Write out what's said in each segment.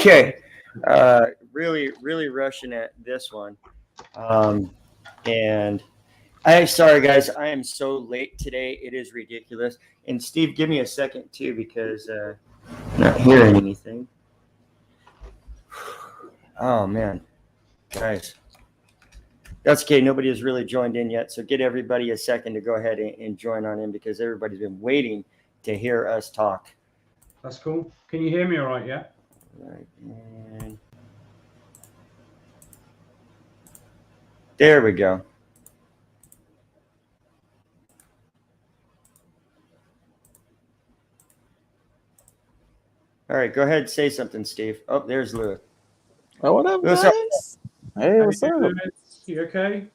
Okay. Really rushing at this one. And sorry guys, I am so late today. It is ridiculous. And Steve, give me a second too, because I'm not hearing anything. Oh man, guys. That's okay. Nobody has really joined in yet. So get everybody a second to go ahead and join on in, because everybody's been waiting to hear us talk. That's cool. Can you hear me all right, yeah? Right. And there we go. All right, go ahead and say something, Steve. Oh, there's Lewis. Oh, what up, Lewis, guys? Hey, what's up? You okay?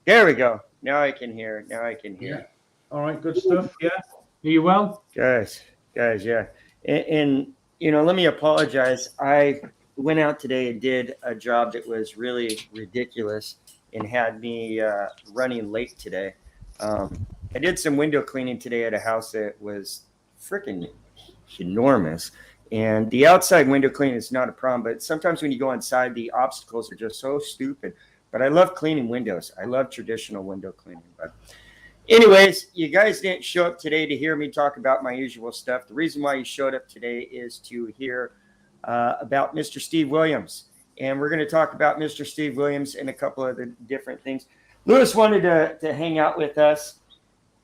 There we go. Now I can hear. Yeah. All right, good stuff. Yeah. Are you well? Guys, yeah. And you know, let me apologize. I went out today and did a job that was really ridiculous and had me running late today. I did some window cleaning today at a house that was freaking enormous. And the outside window cleaning is not a problem, but sometimes when you go inside, the obstacles are just so stupid. But I love cleaning windows. I love traditional window cleaning. But anyways, you guys didn't show up today to hear me talk about my usual stuff. The reason why you showed up today is to hear about Mr. Steve Williams. And we're going to talk about Mr. Steve Williams and a couple of the different things. Lewis wanted to hang out with us.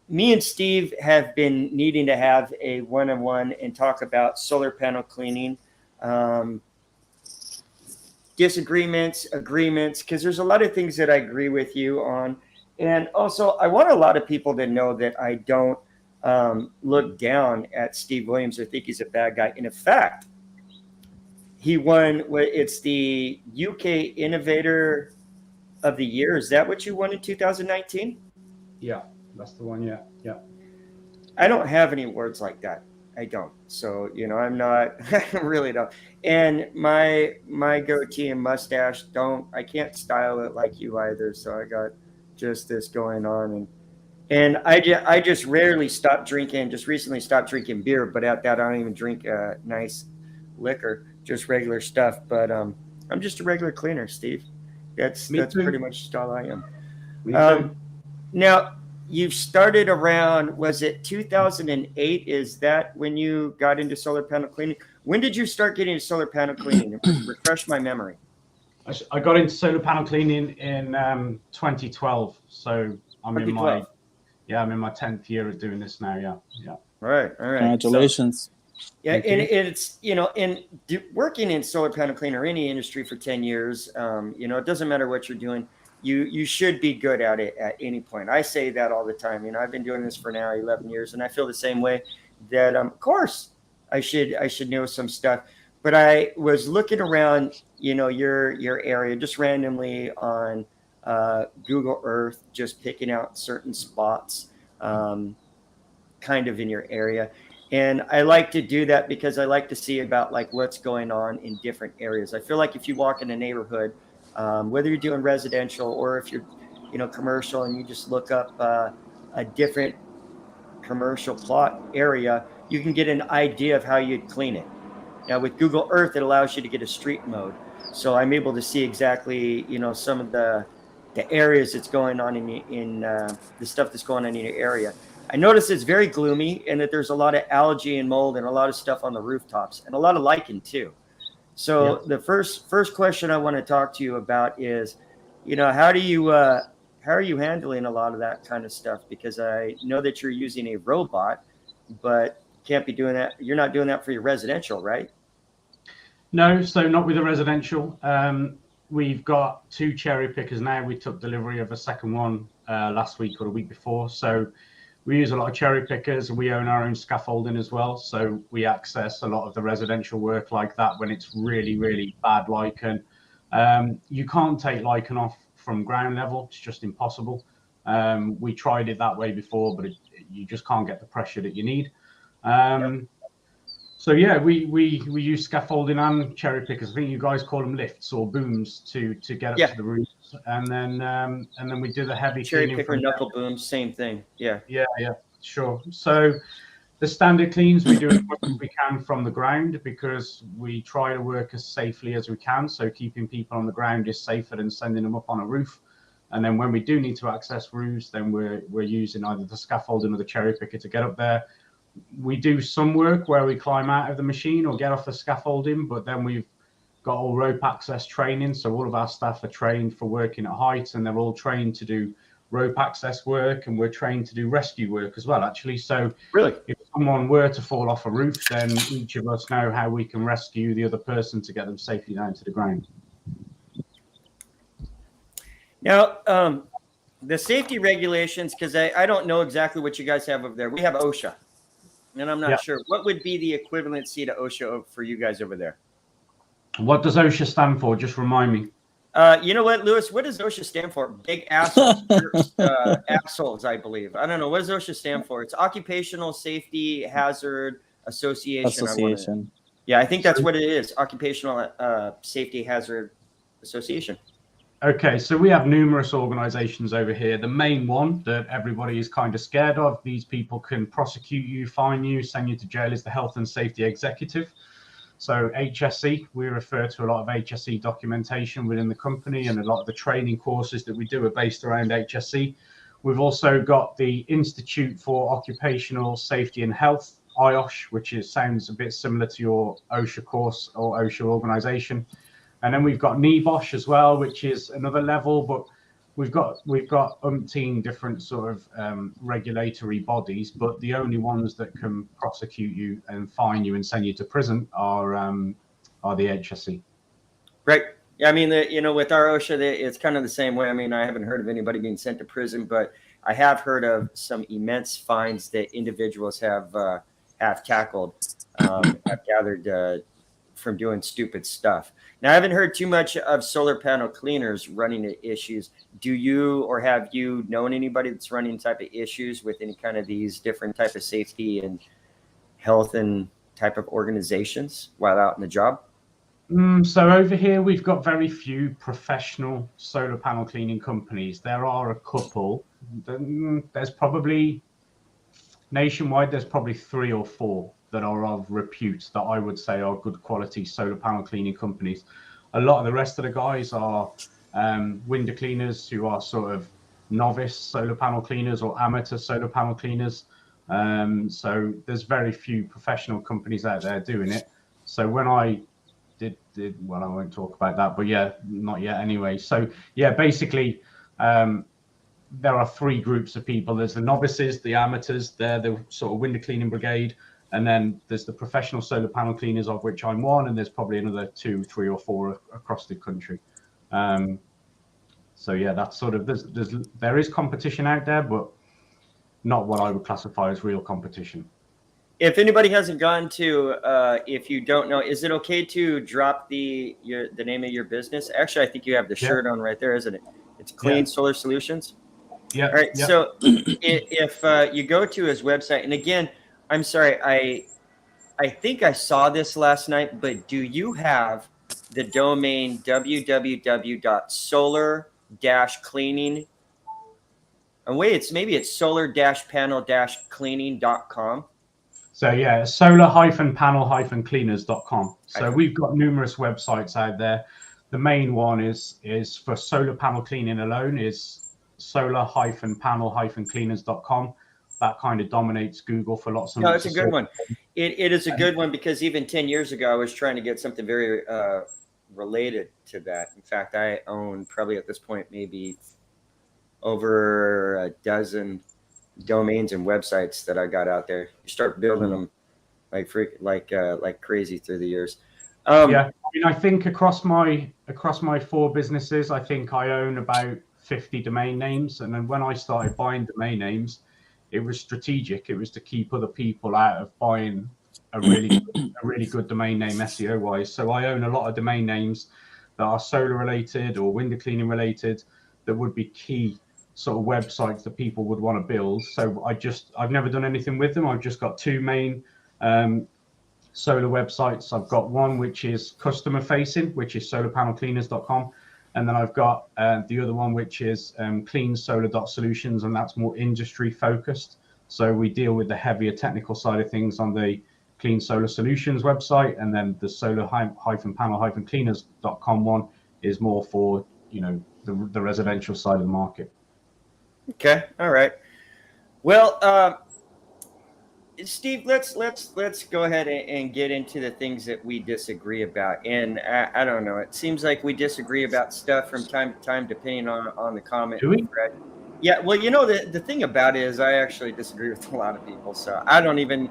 Me and Steve have been needing to have a one-on-one and talk about solar panel cleaning, disagreements, agreements, because there's a lot of things that I agree with you on. And also, I want a lot of people to know that I don't look down at Steve Williams or think he's a bad guy. And in fact, he won, it's the UK Innovator of the Year. Is that what you won in 2019? Yeah. That's the one, yeah. I don't have any words like that. I don't. So, you know, I'm not, I really don't. And my goatee and mustache I can't style it like you either. So I got just this going on. And I just rarely stop drinking, just recently stopped drinking beer. But at that, I don't even drink nice liquor, just regular stuff. But I'm just a regular cleaner, Steve. That's pretty much just all I am. Me too. Now, you've started around, was it 2008? Is that when you got into solar panel cleaning? When did you start getting into solar panel cleaning? Refresh my memory. I got into solar panel cleaning in 2012. So I'm in my 10th year of doing this now. Yeah. All right. Congratulations. And it's, you know, working in solar panel cleaning or any industry for 10 years, you know, it doesn't matter what you're doing. You should be good at it at any point. I say that all the time. You know, I've been doing this for now 11 years, and I feel the same way. That of course I should know some stuff. But I was looking around, you know, your area just randomly on Google Earth, just picking out certain spots, kind of in your area. And I like to do that because I like to see about like what's going on in different areas. I feel like if you walk in a neighborhood, whether you're doing residential or if you're, you know, commercial, and you just look up a different commercial plot area, you can get an idea of how you'd clean it. Now with Google Earth, it allows you to get a street mode. So I'm able to see exactly, you know, some of the areas that's going on in the stuff that's going on in your area. I notice it's very gloomy and that there's a lot of algae and mold and a lot of stuff on the rooftops and a lot of lichen too. So the first question I want to talk to you about is, you know, how are you handling a lot of that kind of stuff? Because I know that you're using a robot, but can't be doing that. You're not doing that for your residential, right? No, so not with the residential. We've got 2 cherry pickers now. We took delivery of a second one last week or the week before. So we use a lot of cherry pickers. We own our own scaffolding as well. So we access a lot of the residential work like that when it's really, really bad lichen. You can't take lichen off from ground level. It's just impossible. We tried it that way before, but you just can't get the pressure that you need. So yeah, we use scaffolding and cherry pickers. I think you guys call them lifts or booms to get up to the roof. And then we do the heavy cherry cleaning picker, knuckle booms, same thing. Yeah, sure. So The standard cleans, we do as much as we can from the ground because we try to work as safely as we can. So keeping people on the ground is safer than sending them up on a roof. And then when we do need to access roofs, then we're using either the scaffolding or the cherry picker to get up there. We do some work where we climb out of the machine or get off the scaffolding, but then we've got all rope access training. So all of our staff are trained for working at heights, and they're all trained to do rope access work, and we're trained to do rescue work as well, actually. So really, if someone were to fall off a roof, then each of us know how we can rescue the other person to get them safely down to the ground. now the safety regulations, because I don't know exactly what you guys have over there. We have OSHA, and I'm not sure what would be the equivalency to OSHA for you guys over there. What does OSHA stand for? Just remind me. You know what, Lewis? What does OSHA stand for? Big assholes, assholes, I believe. I don't know. What does OSHA stand for? It's Occupational Safety Hazard Association. Yeah, I think that's what it is. Occupational Safety Hazard Association. Okay, so we have numerous organizations over here. The main one that everybody is kind of scared of, these people can prosecute you, fine you, send you to jail, is the Health and Safety Executive. So HSE, we refer to a lot of HSE documentation within the company, and a lot of the training courses that we do are based around HSE. We've also got the Institute for Occupational Safety and Health, IOSH, which sounds a bit similar to your OSHA course or OSHA organization. And then we've got NEBOSH as well, which is another level, but we've got umpteen different sort of regulatory bodies, but the only ones that can prosecute you and fine you and send you to prison are the HSE. Right. Yeah, I mean, with our OSHA, it's kind of the same way. I mean, I haven't heard of anybody being sent to prison, but I have heard of some immense fines that individuals have tackled, have gathered from doing stupid stuff. Now, I haven't heard too much of solar panel cleaners running into issues. Do you, or have you known anybody that's running type of issues with any kind of these different type of safety and health and type of organizations while out in the job? So over here, we've got very few professional solar panel cleaning companies. There are a couple. There's probably nationwide, there's probably 3 or 4 that are of repute that I would say are good quality solar panel cleaning companies. A lot of the rest of the guys are window cleaners who are sort of novice solar panel cleaners or amateur solar panel cleaners. So there's very few professional companies out there doing it. So when I did well, I won't talk about that, but yeah, not yet anyway. So yeah, basically, there are 3 groups of people. There's the novices, the amateurs, they're the sort of window cleaning brigade. And then there's the professional solar panel cleaners, of which I'm one, and there's probably another 2, 3, or 4 across the country. So yeah, that's sort of, there is competition out there, but not what I would classify as real competition. If anybody hasn't gone to, if you don't know, is it okay to drop the name of your business? Actually, I think you have the shirt on right there, isn't it? It's Clean Solar Solutions. Yeah. All right. Yeah. So if you go to his website, and again, I'm sorry, I think I saw this last night, but do you have the domain www.solar-cleaning? And wait, maybe it's solar-panel-cleaning.com. So yeah, solar-panel-cleaners.com. So we've got numerous websites out there. The main one is for solar panel cleaning alone is solar-panel-cleaners.com. That kind of dominates Google for lots of. No, it's a good one. It is a good one because even 10 years ago, I was trying to get something very related to that. In fact, I own probably at this point maybe over a dozen domains and websites that I got out there. You start building them like crazy through the years. Yeah, I mean, I think across my 4 businesses, I think I own about 50 domain names. And then when I started buying domain names, it was strategic. It was to keep other people out of buying a really good domain name SEO wise. So I own a lot of domain names that are solar related or window cleaning related that would be key sort of websites that people would want to build. So I've never done anything with them. I've just got 2 main solar websites. I've got one which is customer facing, which is solarpanelcleaners.com. And then I've got the other one, which is cleansolar.solutions, and that's more industry focused. So we deal with the heavier technical side of things on the Clean Solar Solutions website, and then the solar-panel-cleaners.com one is more for, you know, the residential side of the market. Okay. All right. Well, Steve, let's go ahead and get into the things that we disagree about. And I don't know, it seems like we disagree about stuff from time to time, depending on the comment. Do we? thread. Yeah. Well, you know, the thing about it is I actually disagree with a lot of people. So I don't even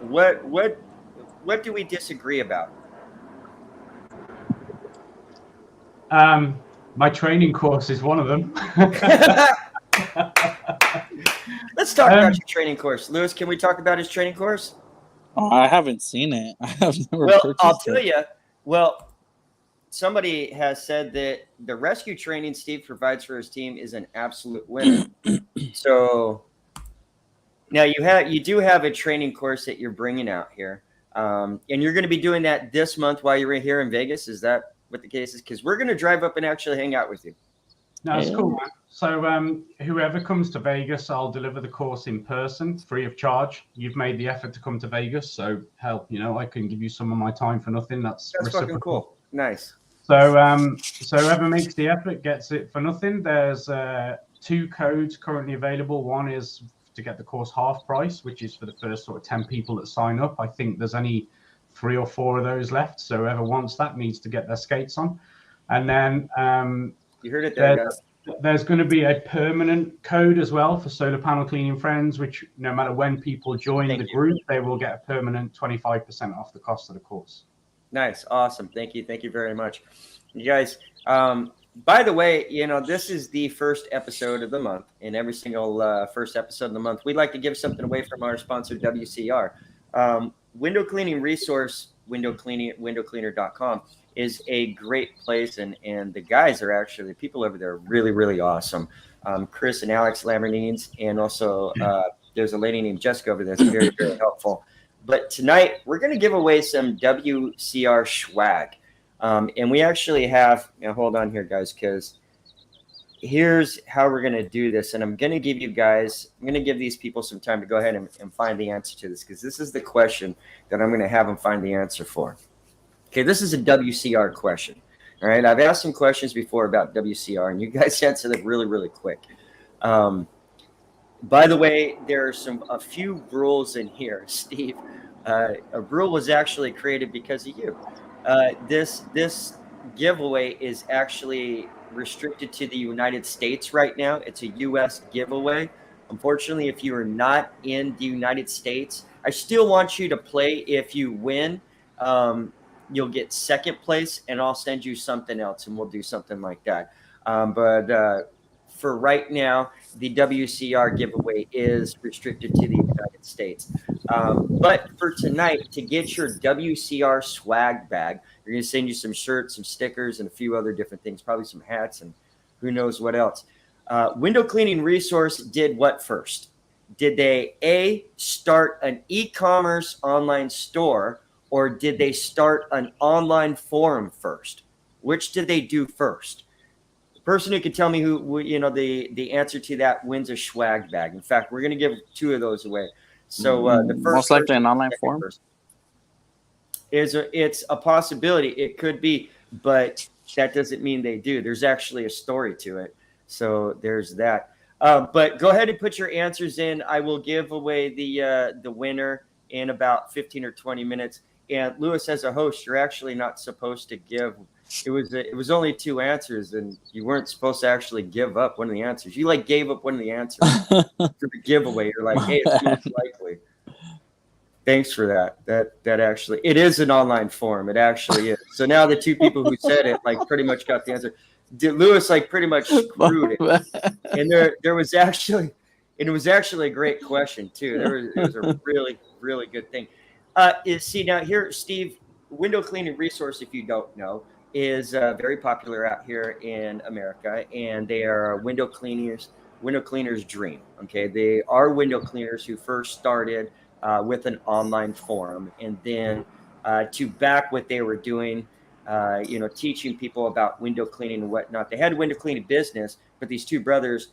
what do we disagree about? My training course is one of them. Let's talk about your training course. Lewis, can we talk about his training course? Oh, I haven't seen it. I have never Well, purchased I'll tell it. you. Well, somebody has said that the rescue training Steve provides for his team is an absolute winner. So now you do have a training course that you're bringing out here, and you're going to be doing that this month while you're here in Vegas. Is that what the case is? Because we're going to drive up and actually hang out with you. No, it's cool, man. So whoever comes to Vegas, I'll deliver the course in person, free of charge. You've made the effort to come to Vegas, so help. You know, I can give you some of my time for nothing. That's fucking cool. Nice. So whoever makes the effort gets it for nothing. There's 2 codes currently available. One is to get the course half price, which is for the first sort of 10 people that sign up. I think there's only 3 or 4 of those left. So whoever wants that needs to get their skates on. And then you heard it there, guys. There's going to be a permanent code as well for Solar Panel Cleaning Friends, which no matter when people join the group, they will get a permanent 25% off the cost of the course. Nice. Awesome. Thank you. Thank you very much. You guys, by the way, you know, this is the first episode of the month, and every single first episode of the month, we'd like to give something away from our sponsor, WCR. Window cleaning resource, windowcleaner.com is a great place, and the guys are actually, the people over there are really, really awesome. Chris and Alex Lamernines, and also there's a lady named Jessica over there that's very, very helpful. But tonight, we're going to give away some WCR swag. And we actually have, hold on here, guys, because here's how we're going to do this. And I'm going to give these people some time to go ahead and find the answer to this, because this is the question that I'm going to have them find the answer for. Okay, this is a WCR question. All right, I've asked some questions before about WCR, and you guys answer them really, really quick. By the way, there are a few rules in here, Steve. A rule was actually created because of you. This giveaway is actually restricted to the United States right now. It's a U.S. giveaway. Unfortunately, if you are not in the United States, I still want you to play. If you win, you'll get second place, and I'll send you something else, and we'll do something like that. But for right now, the WCR giveaway is restricted to the United States. But for tonight, to get your WCR swag bag, we're going to send you some shirts, some stickers, and a few other different things, probably some hats and who knows what else. Window Cleaning Resource did what first? Did they, A, start an e-commerce online store, or did they start an online forum first? Which did they do first? The person who can tell me who, the answer to that wins a swag bag. In fact, we're going to give 2 of those away. So the first, most likely an online forum. It's a possibility. It could be, but that doesn't mean they do. There's actually a story to it. So there's that. But go ahead and put your answers in. I will give away the winner in about 15 or 20 minutes. And Lewis, as a host, you're actually not supposed to give. It was only 2 answers, and you weren't supposed to actually give up one of the answers. You gave up one of the answers for the giveaway. You're like, hey, it's most likely. Thanks for that. That actually, it is an online forum. It actually is. So now the 2 people who said it pretty much got the answer. Lewis pretty much screwed it. And there was actually, and it was actually a great question too. It was a really, really good thing. See now here, Steve, Window Cleaning Resource, if you don't know, is very popular out here in America, and they are window cleaners' dream. Okay, they are window cleaners who first started with an online forum, and then to back what they were doing, teaching people about window cleaning and whatnot. They had a window cleaning business, but these 2 brothers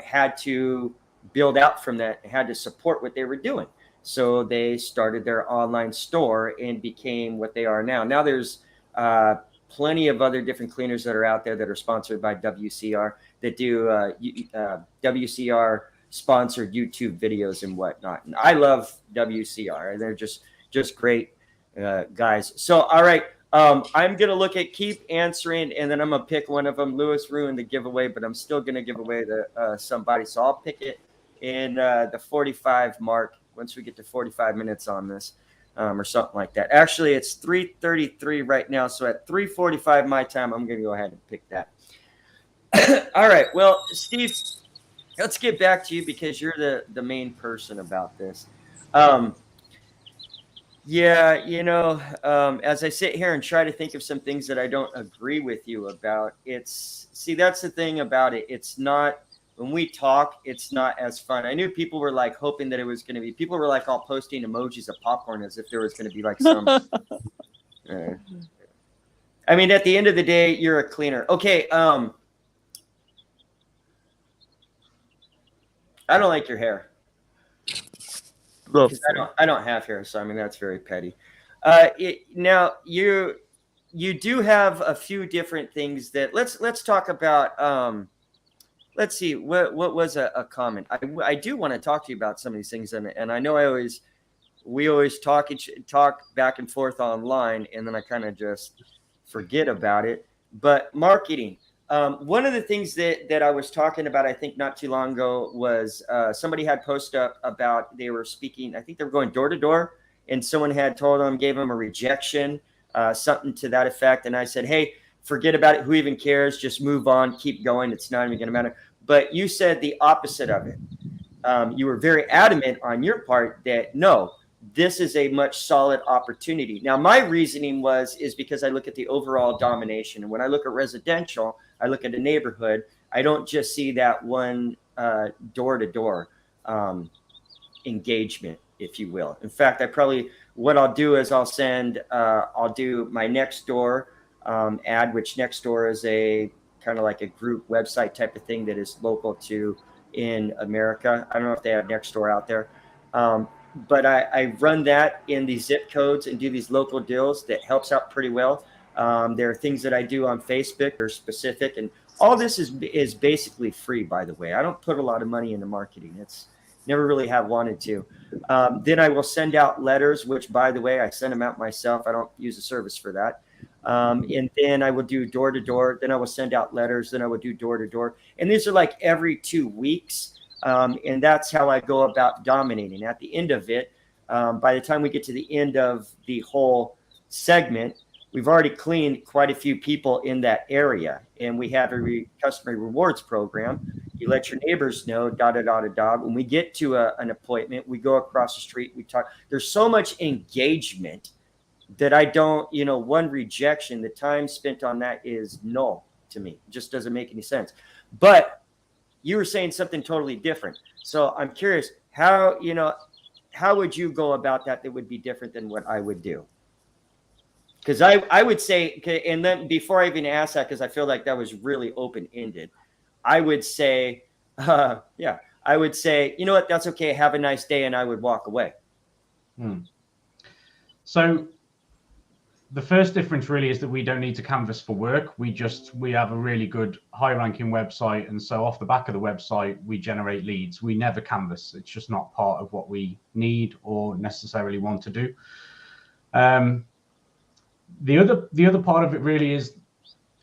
had to build out from that and had to support what they were doing. So they started their online store and became what they are now. Now there's plenty of other different cleaners that are out there that are sponsored by WCR that do WCR sponsored YouTube videos and whatnot. And I love WCR. They're just great guys. So, all right. I'm going to keep answering, and then I'm going to pick one of them. Lewis ruined the giveaway, but I'm still going to give away to somebody. So I'll pick it in the 45 mark once we get to 45 minutes on this or something like that. Actually, it's 3:33 right now. So at 3:45 my time, I'm going to go ahead and pick that. All right. Well, Steve, let's get back to you because you're the main person about this. Yeah, as I sit here and try to think of some things that I don't agree with you about, that's the thing about it. It's not, when we talk, it's not as fun. I knew people were like hoping that it was going to be, people were like all posting emojis of popcorn as if there was going to be like some, I mean, at the end of the day, you're a cleaner. Okay. I don't like your hair. I don't have hair, so I mean that's very petty. Now you do have a few different things that let's talk about. Let's see what was a comment. I do want to talk to you about some of these things, and I know we always talk back and forth online, and then I kind of just forget about it. But marketing. One of the things that I was talking about, I think not too long ago, was somebody had posted up about they were speaking. I think they were going door to door, and someone had told them, gave them a rejection, something to that effect. And I said, hey, forget about it. Who even cares? Just move on. Keep going. It's not even going to matter. But you said the opposite of it. You were very adamant on your part that no, this is a much solid opportunity. Now, my reasoning is because I look at the overall domination. And when I look at residential, I look at a neighborhood, I don't just see that one door-to-door engagement, if you will. In fact, what I'll do is I'll do my next door ad, which next door is a kind of like a group website type of thing that is local to in America. I don't know if they have next door out there. But I run that in these zip codes and do these local deals that helps out pretty well. There are things that I do on Facebook that are specific, and all this is basically free, by the way. I don't put a lot of money into marketing. It's never really have wanted to. Then I will send out letters, which, by the way, I send them out myself. I don't use a service for that. And then I will do door to door. Then I will send out letters. Then I will do door to door. And these are like every 2 weeks. And that's how I go about dominating. At the end of it, by the time we get to the end of the whole segment, we've already cleaned quite a few people in that area. And we have a customer rewards program. You let your neighbors know, When we get to an appointment, we go across the street, we talk. There's so much engagement that I don't, one rejection, the time spent on that is null to me. It just doesn't make any sense. But you were saying something totally different. So I'm curious, how would you go about that would be different than what I would do? Because I would say, and then before I even ask that, because I feel like that was really open-ended, I would say, you know what, that's okay, have a nice day, and I would walk away. So the first difference really is that we don't need to canvas for work. We have a really good high-ranking website, and so off the back of the website, we generate leads. We never canvas. It's just not part of what we need or necessarily want to do. The other part of it really is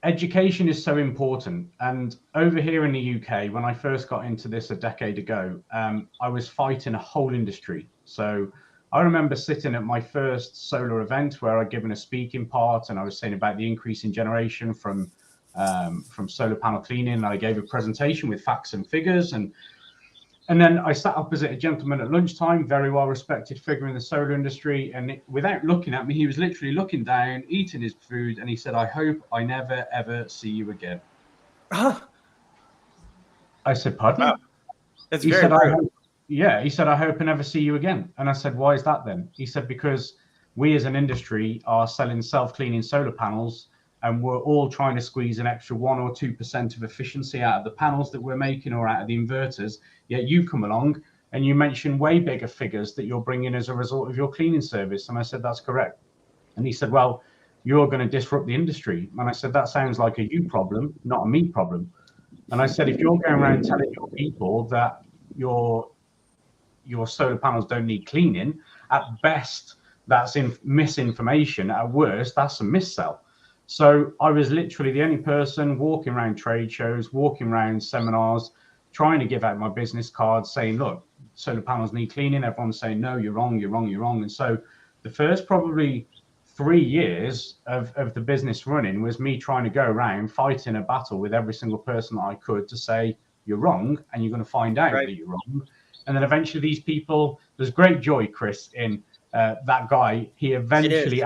education is so important. And over here in the UK, when I first got into this a decade ago, I was fighting a whole industry. So I remember sitting at my first solar event where I'd given a speaking part, and I was saying about the increase in generation from solar panel cleaning. And I gave a presentation with facts and figures, and then I sat opposite a gentleman at lunchtime, very well respected figure in the solar industry, and without looking at me, he was literally looking down, eating his food, and he said, "I hope I never ever see you again." I said, "Pardon?" Wow. That's very rude. Yeah, he said, "I hope I never see you again." And I said, "Why is that then?" He said, "Because we as an industry are selling self-cleaning solar panels and we're all trying to squeeze an extra 1 or 2% of efficiency out of the panels that we're making or out of the inverters. Yet you come along and you mention way bigger figures that you're bringing as a result of your cleaning service. And I said, that's correct. And he said, well, you're going to disrupt the industry. And I said, that sounds like a you problem, not a me problem. And I said, if you're going around telling your people that your solar panels don't need cleaning, at best, that's misinformation. At worst, that's a missell. So I was literally the only person walking around trade shows, walking around seminars, trying to give out my business cards saying, look, solar panels need cleaning. Everyone's saying, no, you're wrong, you're wrong, you're wrong. And so the first probably 3 years of the business running was me trying to go around fighting a battle with every single person that I could to say, you're wrong, and you're going to find out that you're wrong. And then eventually these people, there's great joy, Chris, in that guy. He eventually,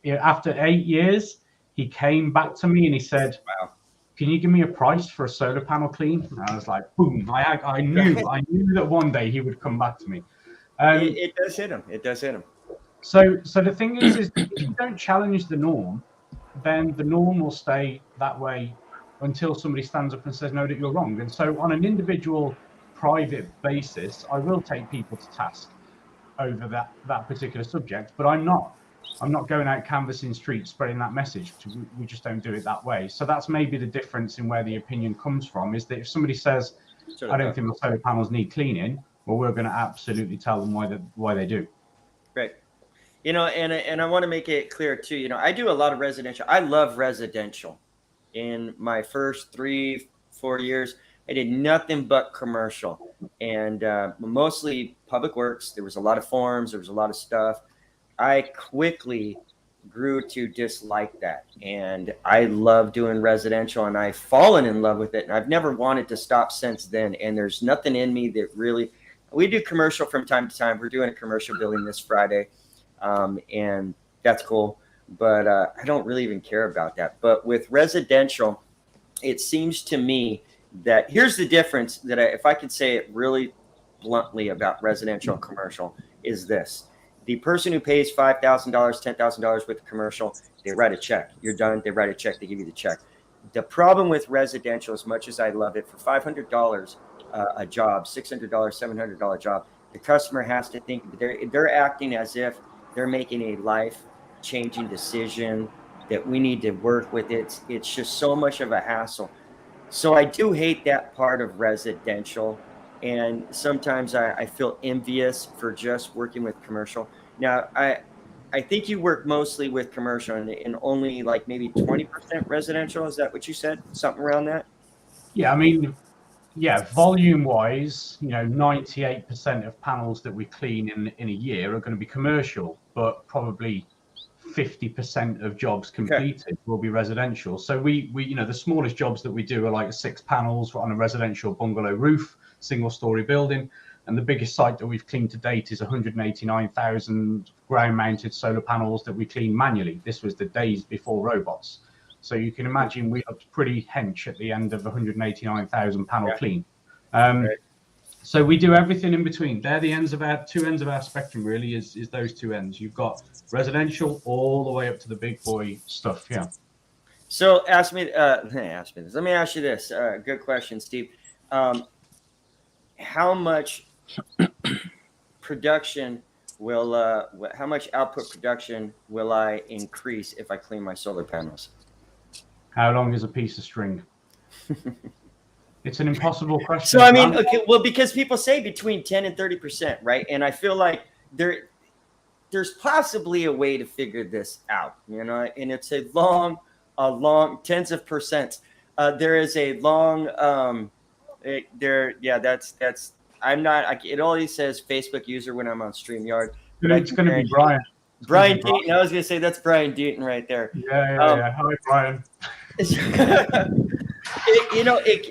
after 8 years, he came back to me and he said, wow, can you give me a price for a solar panel clean? And I was like, boom, I knew that one day he would come back to me. It does hit him. It does hit him. So the thing is if you don't challenge the norm, then the norm will stay that way until somebody stands up and says, no, that you're wrong. And so on an individual private basis, I will take people to task over that particular subject, but I'm not going out canvassing streets spreading that message. We just don't do it that way. So that's maybe the difference in where the opinion comes from, is that if somebody says, I don't think my solar panels need cleaning, well, we're going to absolutely tell them why they do. Right. You know, and I want to make it clear too, you know, I do a lot of residential. I love residential. In my first 3-4 years, I did nothing but commercial, and mostly public works. There was a lot of forms. There was a lot of stuff. I quickly grew to dislike that, and I love doing residential, and I've fallen in love with it, and I've never wanted to stop since then. And there's nothing in me that really. We do commercial from time to time. We're doing a commercial building this Friday, and that's cool. But I don't really even care about that. But with residential, it seems to me that here's the difference that if I could say it really bluntly about residential and commercial is this. The person who pays $5,000, $10,000 with a commercial, they write a check. You're done. They write a check. They give you the check. The problem with residential, as much as I love it, for $500 a job, $600, $700 job, the customer has to think they're acting as if they're making a life-changing decision that we need to work with. It's just so much of a hassle. So I do hate that part of residential, and sometimes I feel envious for just working with commercial. Now, I think you work mostly with commercial and only like maybe 20% residential. Is that what you said? Something around that? Yeah, I mean, yeah, volume-wise, 98% of panels that we clean in a year are going to be commercial, but probably 50% of jobs completed will be residential. So we the smallest jobs that we do are like 6 panels on a residential bungalow roof, single-story building, and the biggest site that we've cleaned to date is 189,000 ground-mounted solar panels that we clean manually. This was the days before robots. So you can imagine we looked pretty hench at the end of 189,000 panel clean. So we do everything in between. They're the two ends of our spectrum, really, is those two ends. You've got residential all the way up to the big boy stuff. Yeah. So ask me this. Let me ask you this. Good question, Steve. How much production how much output production will I increase if I clean my solar panels? How long is a piece of string? It's an impossible question. So I mean, okay, well, because people say between 10 and 30%, right? And I feel like there's possibly a way to figure this out, and it's a long tens of percents. There is a long that's I'm not. It always says Facebook user when I'm on StreamYard. But it's going to be Brian. Brian Deaton. I was going to say that's Brian Deaton right there. Yeah. Hi, Brian.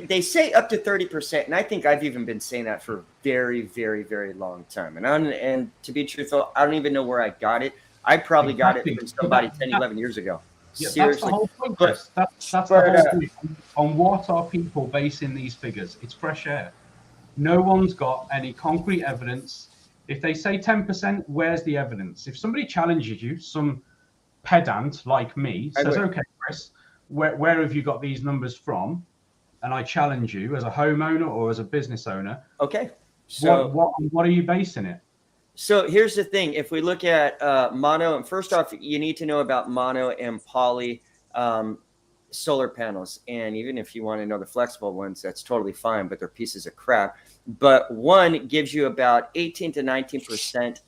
They say up to 30%, and I think I've even been saying that for a very, very, very long time. And to be truthful, I don't even know where I got it. I probably got it from somebody 10, 11 years ago. Yeah, seriously. That's the whole point. That's the whole point. On what are people basing these figures? It's fresh air. No one's got any concrete evidence. If they say 10%, where's the evidence? If somebody challenges you, some pedant like me says, okay, Chris, where have you got these numbers from? And I challenge you as a homeowner or as a business owner. Okay. So what are you basing it? So here's the thing. If we look at mono, and first off, you need to know about mono and poly solar panels. And even if you want to know the flexible ones, that's totally fine, but they're pieces of crap. But one gives you about 18 to 19%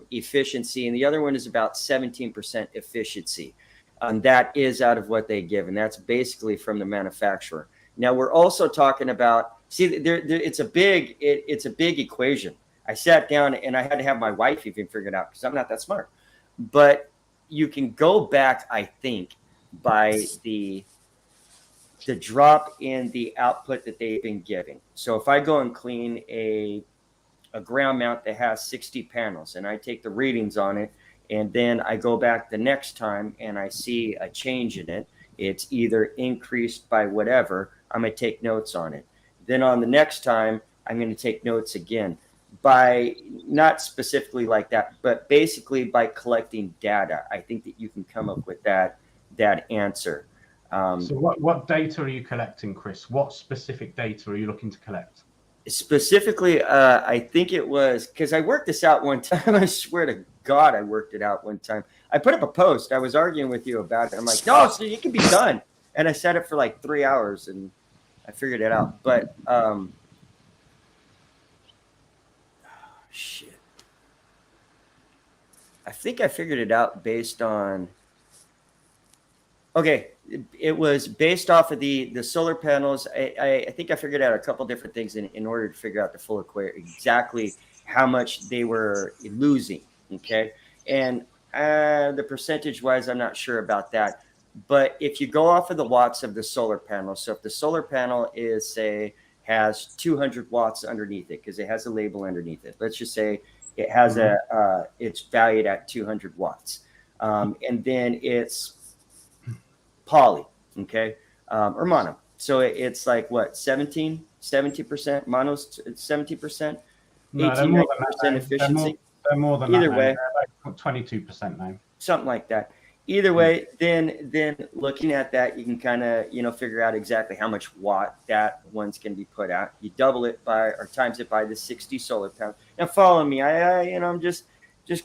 efficiency, and the other one is about 17% efficiency. That is out of what they give, and that's basically from the manufacturer. Now we're also talking about, it's a big equation. I sat down and I had to have my wife even figure it out because I'm not that smart. But you can go back, I think, by the drop in the output that they've been giving. So if I go and clean a ground mount that has 60 panels and I take the readings on it, and then I go back the next time and I see a change in it, it's either increased by whatever, I'm going to take notes on it. Then on the next time, I'm going to take notes again. By not specifically like that, but basically by collecting data, I think that you can come up with that answer. So what data are you collecting, Chris? What specific data are you looking to collect? Specifically, I think it was because I worked this out one time. I swear to God, I worked it out one time. I put up a post. I was arguing with you about it. I'm like, no, so it can be done. And I sat it for like 3 hours and I figured it out. But shit. I think I figured it out based on. Okay, it was based off of the solar panels. I think I figured out a couple different things in order to figure out the full equation, exactly how much they were losing. Okay, and the percentage wise, I'm not sure about that. But if you go off of the watts of the solar panel, so if the solar panel is, say, has 200 watts underneath it, because it has a label underneath it. Let's just say it has it's valued at 200 watts. And then it's poly, okay, or mono. So it's like what, 70%, mono's 70%, 18% efficiency. They're more than either that. Way, like 22% now. Something like that. Either way, then looking at that, you can kind of, figure out exactly how much watt that one's going to be put out. You double it by or times it by the 60 solar panels. Now follow me. I'm just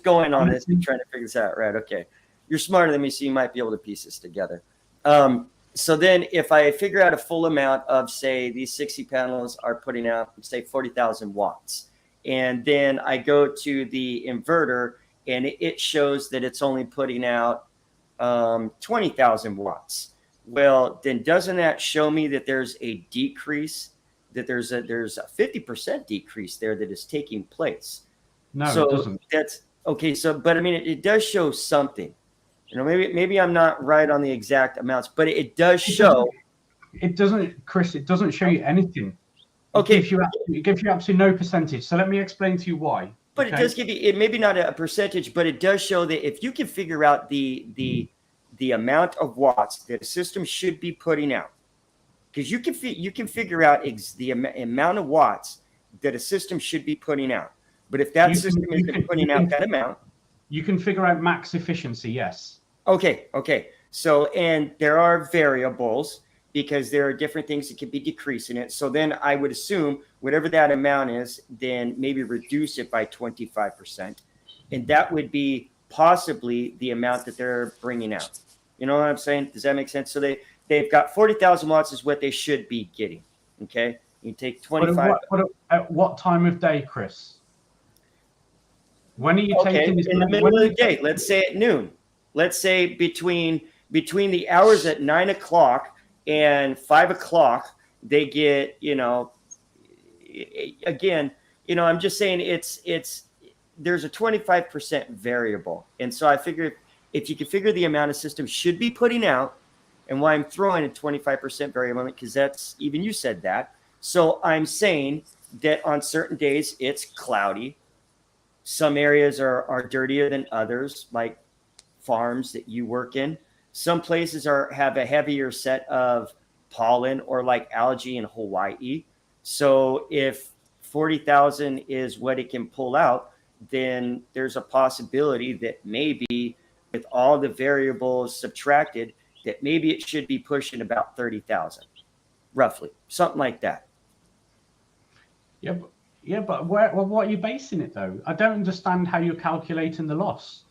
going on this and trying to figure this out. Right. Okay. You're smarter than me, so you might be able to piece this together. So then if I figure out a full amount of, say, these 60 panels are putting out, say, 40,000 watts, and then I go to the inverter and it shows that it's only putting out 20,000 watts. Well, then doesn't that show me that there's a decrease, that there's a 50% decrease there that is taking place? No, so it doesn't. That's okay. So, but I mean, it does show something. Maybe I'm not right on the exact amounts, but it does show. It doesn't, Chris. It doesn't show you anything. Okay, it gives you absolutely no percentage. So let me explain to you why. But okay? It does give you, it maybe not a percentage, but it does show that if you can figure out the amount of watts that a system should be putting out, because you can figure out the amount of watts that a system should be putting out. But if that system isn't putting out that amount, you can figure out max efficiency. Yes. Okay. So, and there are variables, because there are different things that could be decreasing it. So then I would assume whatever that amount is, then maybe reduce it by 25%. And that would be possibly the amount that they're bringing out. You know what I'm saying? Does that make sense? So they've got 40,000 watts is what they should be getting. Okay. You take 25. At what time of day, Chris? When are you taking this? In the middle of the day. Let's say at noon. Let's say between the hours at 9 o'clock and 5 o'clock, they get, again, I'm just saying there's a 25% variable. And so I figure if you can figure the amount of systems should be putting out, and why I'm throwing a 25% variable, because that's, even you said that. So I'm saying that on certain days it's cloudy. Some areas are dirtier than others, like farms that you work in. Some places have a heavier set of pollen, or like algae in Hawaii. So if 40,000 is what it can pull out, then there's a possibility that maybe with all the variables subtracted, that maybe it should be pushing about 30,000, roughly, something like that. Yeah, but what are you basing it though? I don't understand how you're calculating the loss,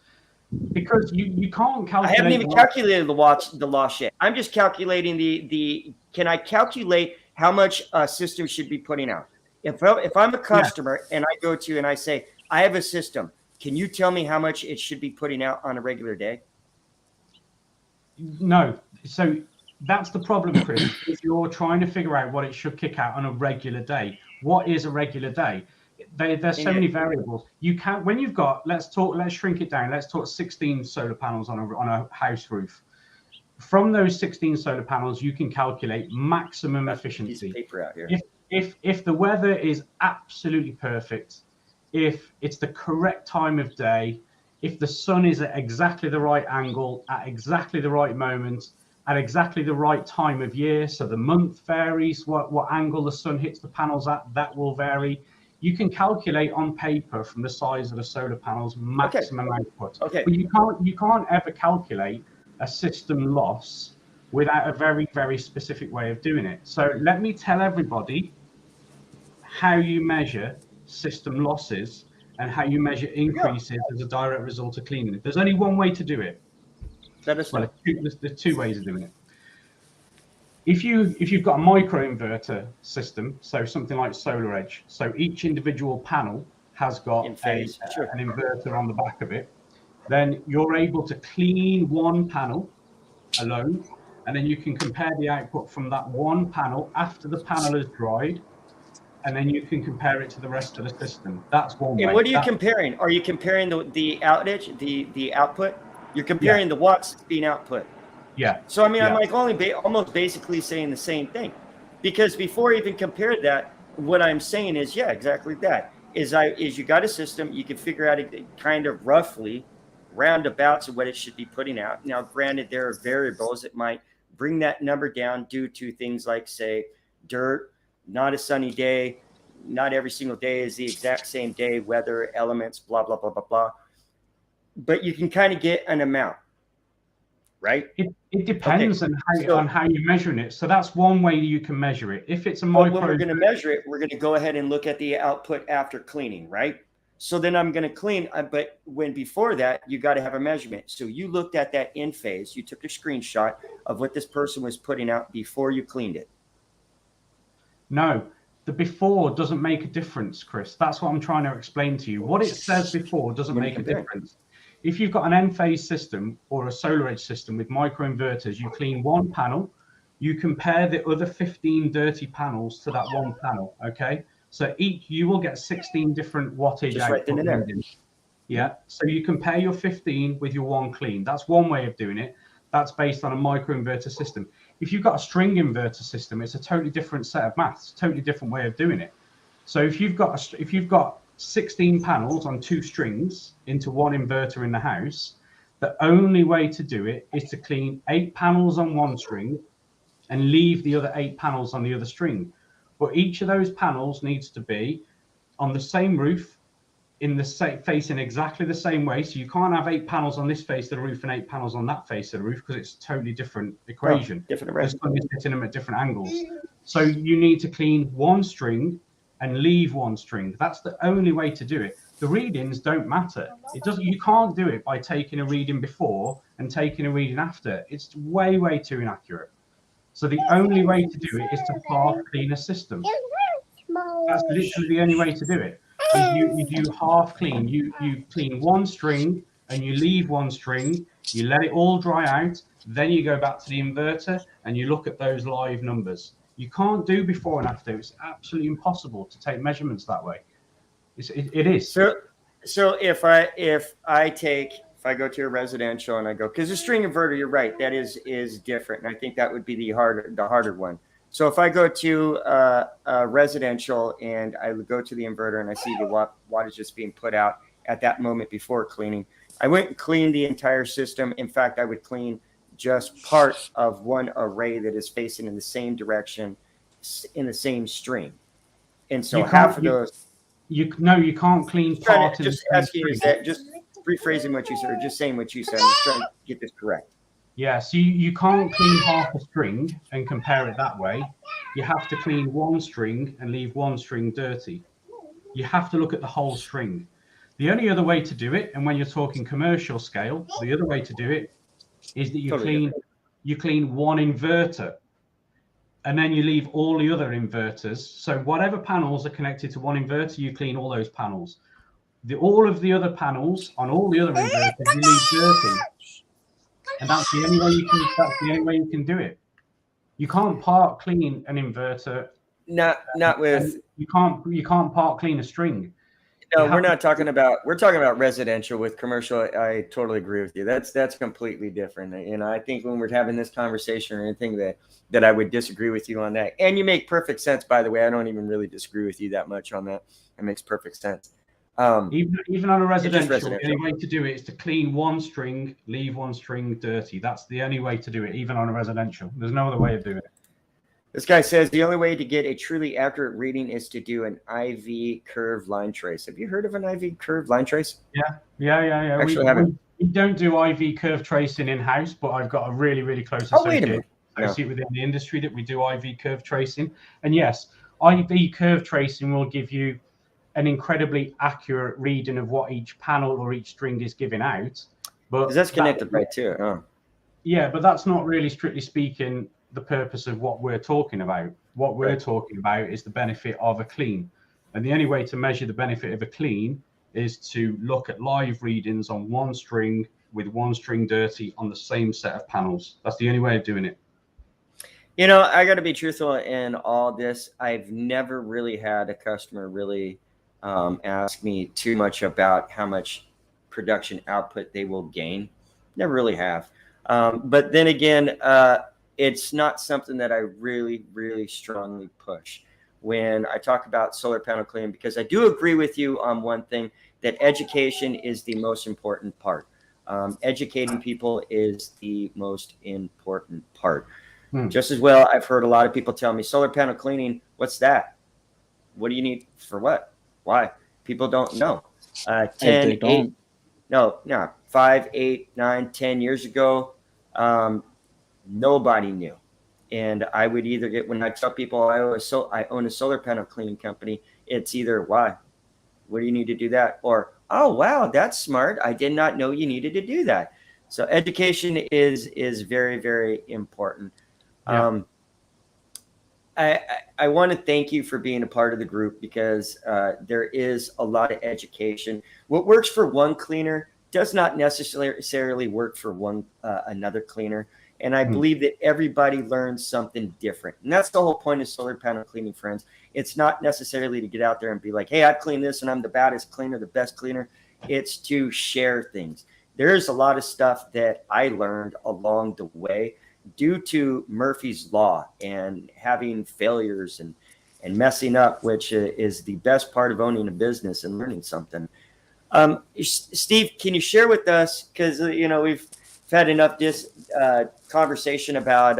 because you can't calculate. I haven't even calculated the loss yet. I'm just calculating the. Can I calculate how much a system should be putting out? If I'm a customer and I go to and I say I have a system, can you tell me how much it should be putting out on a regular day? No. So that's the problem, Chris. If you're trying to figure out what it should kick out on a regular day, what is a regular day? There's so many variables. You can't, when you've got, let's shrink it down. Let's talk 16 solar panels on a house roof. From those 16 solar panels, you can calculate maximum efficiency. Paper out here. If the weather is absolutely perfect, if it's the correct time of day, if the sun is at exactly the right angle, at exactly the right moment, at exactly the right time of year, so the month varies, what angle the sun hits the panels at, that will vary. You can calculate on paper from the size of the solar panels maximum output. Okay. But you can't ever calculate a system loss without a very, very specific way of doing it. So let me tell everybody how you measure system losses and how you measure increases as a direct result of cleaning. There's only one way to do it. There's two ways of doing it. If you've got a microinverter system, so something like SolarEdge, so each individual panel has got an inverter on the back of it, then you're able to clean one panel alone, and then you can compare the output from that one panel after the panel is dried, and then you can compare it to the rest of the system. That's one way. And what are you comparing? Are you comparing the outage, the output? You're comparing the watts being output. Yeah. So I mean, I'm like almost basically saying the same thing, because before I even compared that, what I'm saying is, yeah, exactly that. Is you got a system, you can figure out kind of roughly roundabouts of what it should be putting out. Now, granted, there are variables that might bring that number down due to things like, say, dirt, not a sunny day, not every single day is the exact same day, weather, elements, blah, blah, blah, blah, blah. But you can kind of get an amount, right? It depends on how you're measuring it. So that's one way you can measure it. If it's a when we're going to measure it, we're going to go ahead and look at the output after cleaning, right? So then I'm going to clean, but before that, you got to have a measurement. So you looked at that in phase, you took a screenshot of what this person was putting out before you cleaned it. No, the before doesn't make a difference, Chris. That's what I'm trying to explain to you. What it says before doesn't make a difference. If you've got an N-phase system or a SolarEdge system with microinverters, you clean one panel, you compare the other 15 dirty panels to that one panel, okay? So you will get 16 different wattage just right then and there. Yeah, so you compare your 15 with your one clean. That's one way of doing it. That's based on a microinverter system. If you've got a string inverter system, it's a totally different set of maths, totally different way of doing it. So if you've got 16 panels on 2 strings into one inverter in the house, the only way to do it is to clean 8 panels on one string and leave the other 8 panels on the other string. But each of those panels needs to be on the same roof, facing exactly the same way. So you can't have 8 panels on this face of the roof and 8 panels on that face of the roof, because it's a totally different equation. Different The sun is hitting them at different angles. So you need to clean one string and leave one string. That's the only way to do it. The readings don't matter. You can't do it by taking a reading before and taking a reading after. It's way, way too inaccurate. So the only way to do it is to half clean a system. That's literally the only way to do it. You do half clean. You clean one string and you leave one string. You let it all dry out. Then you go back to the inverter and you look at those live numbers. You can't do before and after. It's absolutely impossible to take measurements that way. It is. So if I go to a residential and I go, because the string inverter, you're right, that is different, and I think that would be the harder one. So if I go to a residential and I go to the inverter and I see the wattage just being put out at that moment before cleaning, I wouldn't clean the entire system. In fact, I would clean just part of one array that is facing in the same direction in the same string. And so half of those. You can't clean part. Just asking, is that just rephrasing what you said, or just saying what you said? I'm just trying to get this correct. Yeah, so you can't clean half a string and compare it that way. You have to clean one string and leave one string dirty. You have to look at the whole string. The only other way to do it, and when you're talking commercial scale, the other way to do it is that Totally you clean one inverter, and then you leave all the other inverters. So whatever panels are connected to one inverter, you clean all those panels. All of the other panels on all the other inverters, you leave dirty. And that's the only way you can do it. You can't part clean an inverter. Not with. You can't part clean a string. No, we're talking about residential. With commercial, I totally agree with you. That's completely different. And I think when we're having this conversation or anything that I would disagree with you on that. And you make perfect sense, by the way. I don't even really disagree with you that much on that. It makes perfect sense. Even on a residential, the only way to do it is to clean one string, leave one string dirty. That's the only way to do it, even on a residential. There's no other way of doing it. This guy says the only way to get a truly accurate reading is to do an IV curve line trace. Have you heard of an IV curve line trace? Yeah. We don't do IV curve tracing in-house, but I've got a really, really close associate within the industry that we do IV curve tracing. And yes, IV curve tracing will give you an incredibly accurate reading of what each panel or each string is giving out. But that's connected right to it. Oh. Yeah, but that's not really, strictly speaking, the purpose of what we're talking about. What we're talking about is the benefit of a clean. And the only way to measure the benefit of a clean is to look at live readings on one string with one string dirty on the same set of panels. That's the only way of doing it. You know, I got to be truthful in all this. I've never really had a customer really ask me too much about how much production output they will gain. Never really have. But then again, it's not something that I really, really strongly push when I talk about solar panel cleaning, because I do agree with you on one thing, that education is the most important part. Educating people is the most important part. Just as well, I've heard a lot of people tell me, solar panel cleaning, what's that? What do you need for what? Why? People don't know. 5, 8, 9, 10 years ago, nobody knew. And I would either get, when I tell people I own a solar panel cleaning company, it's either, why? What do you need to do that? Or, oh, wow, that's smart. I did not know you needed to do that. So education is very, very important. Yeah. I want to thank you for being a part of the group, because there is a lot of education. What works for one cleaner does not necessarily work for another cleaner. And I believe that everybody learns something different. And that's the whole point of solar panel cleaning, friends. It's not necessarily to get out there and be like, hey, I've cleaned this and I'm the baddest cleaner, the best cleaner. It's to share things. There's a lot of stuff that I learned along the way due to Murphy's Law and having failures and messing up, which is the best part of owning a business and learning something. Steve, can you share with us, because we've had enough conversation about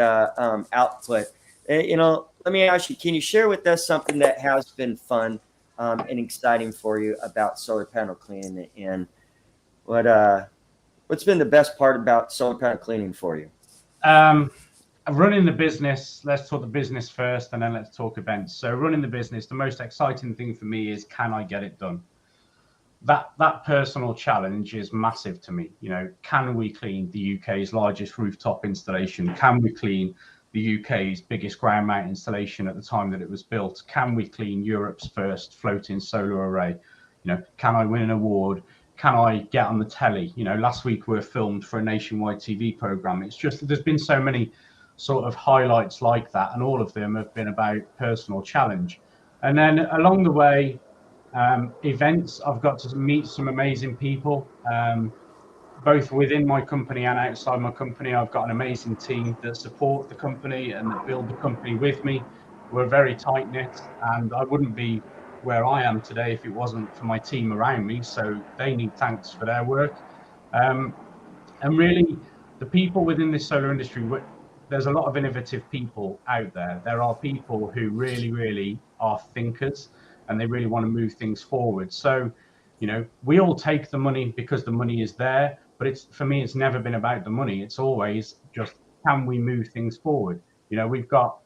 output. Let me ask you, can you share with us something that has been fun and exciting for you about solar panel cleaning, and what's been the best part about solar panel cleaning for you? Running the business, let's talk the business first and then let's talk events. So running the business, the most exciting thing for me is, can I get it done? That personal challenge is massive to me. Can we clean the UK's largest rooftop installation? Can we clean the UK's biggest ground mount installation at the time that it was built? Can we clean Europe's first floating solar array? Can I win an award? Can I get on the telly? Last week we were filmed for a nationwide TV program. It's just that there's been so many sort of highlights like that, and all of them have been about personal challenge. And then along the way, events, I've got to meet some amazing people, both within my company and outside my company. I've got an amazing team that support the company and that build the company with me. We're very tight knit, and I wouldn't be where I am today if it wasn't for my team around me. So they need thanks for their work. And really, the people within this solar industry, there's a lot of innovative people out there. There are people who really, really are thinkers, and they really want to move things forward. So, we all take the money because the money is there, But for me, it's never been about the money. It's always just, can we move things forward? We've got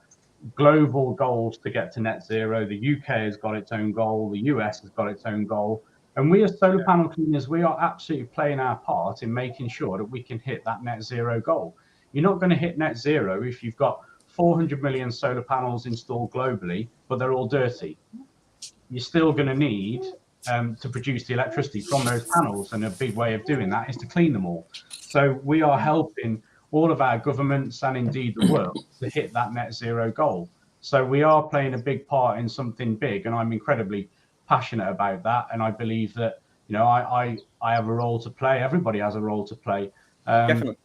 global goals to get to net zero. The UK has got its own goal. The US has got its own goal. And we as solar panel cleaners, we are absolutely playing our part in making sure that we can hit that net zero goal. You're not going to hit net zero if you've got 400 million solar panels installed globally, but they're all dirty. You're still going to need to produce the electricity from those panels. And a big way of doing that is to clean them all. So we are helping all of our governments and indeed the world to hit that net zero goal. So we are playing a big part in something big, and I'm incredibly passionate about that. And I believe that, I have a role to play. Everybody has a role to play. Definitely.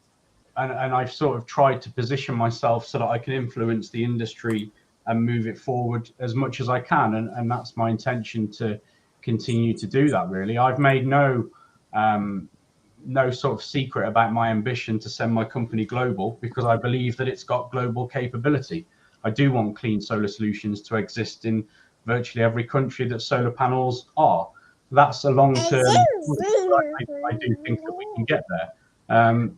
And I've sort of tried to position myself so that I can influence the industry and move it forward as much as I can. And that's my intention, to continue to do that, really. I've made no sort of secret about my ambition to send my company global, because I believe that it's got global capability. I do want clean solar solutions to exist in virtually every country that solar panels are. That's a long-term, I do think that we can get there.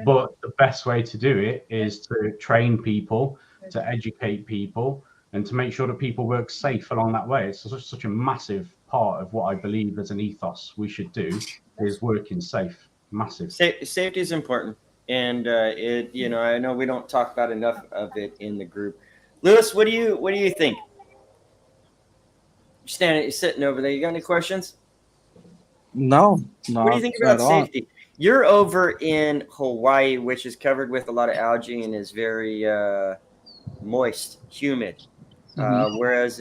But the best way to do it is to train people, to educate people, and to make sure that people work safe along that way. It's such a massive part of what I believe as an ethos we should do, is working safe. Massive. Safety is important. And I know we don't talk about enough of it in the group. Lewis, what do you think? You're sitting over there. You got any questions? No. What do you think about safety? You're over in Hawaii, which is covered with a lot of algae and is very moist, humid. Whereas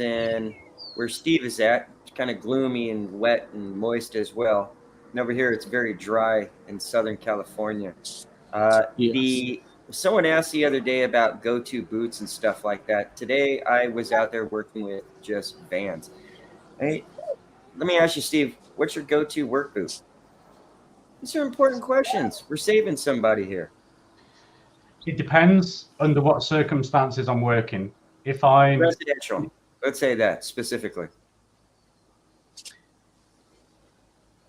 where Steve is at, it's kind of gloomy and wet and moist as well. And over here, it's very dry in Southern California. Yes. Someone asked the other day about go-to boots and stuff like that. Today, I was out there working with just Vans. Hey, let me ask you, Steve, what's your go-to work boot? These are important questions. We're saving somebody here. It depends under what circumstances I'm working. If I'm residential, let's say that specifically.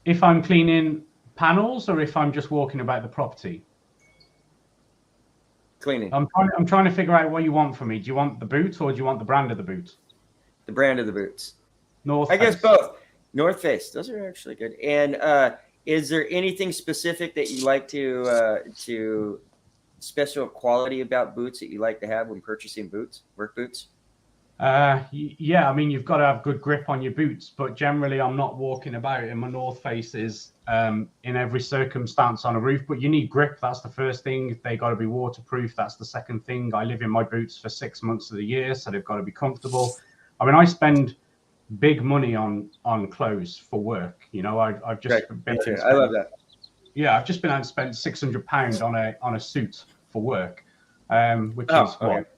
If I'm cleaning panels, or if I'm just walking about the property? Cleaning. I'm trying to figure out what you want from me. Do you want the boot, or do you want the brand of the boot? The brand of the boots. North I Face. guess both. North Face. Those are actually good. And is there anything specific that you like to special quality about boots that you like to have when purchasing boots, work boots? Yeah, I mean, you've got to have good grip on your boots, but generally I'm not walking about in my North Faces in every circumstance on a roof. But you need grip. That's the first thing. They got to be waterproof. That's the second thing. I live in my boots for 6 months of the year, so they've got to be comfortable. I mean, I spend big money on clothes for work. I've just been. I love that. Yeah, I've just been out and spent £600 on a suit for work, which is what.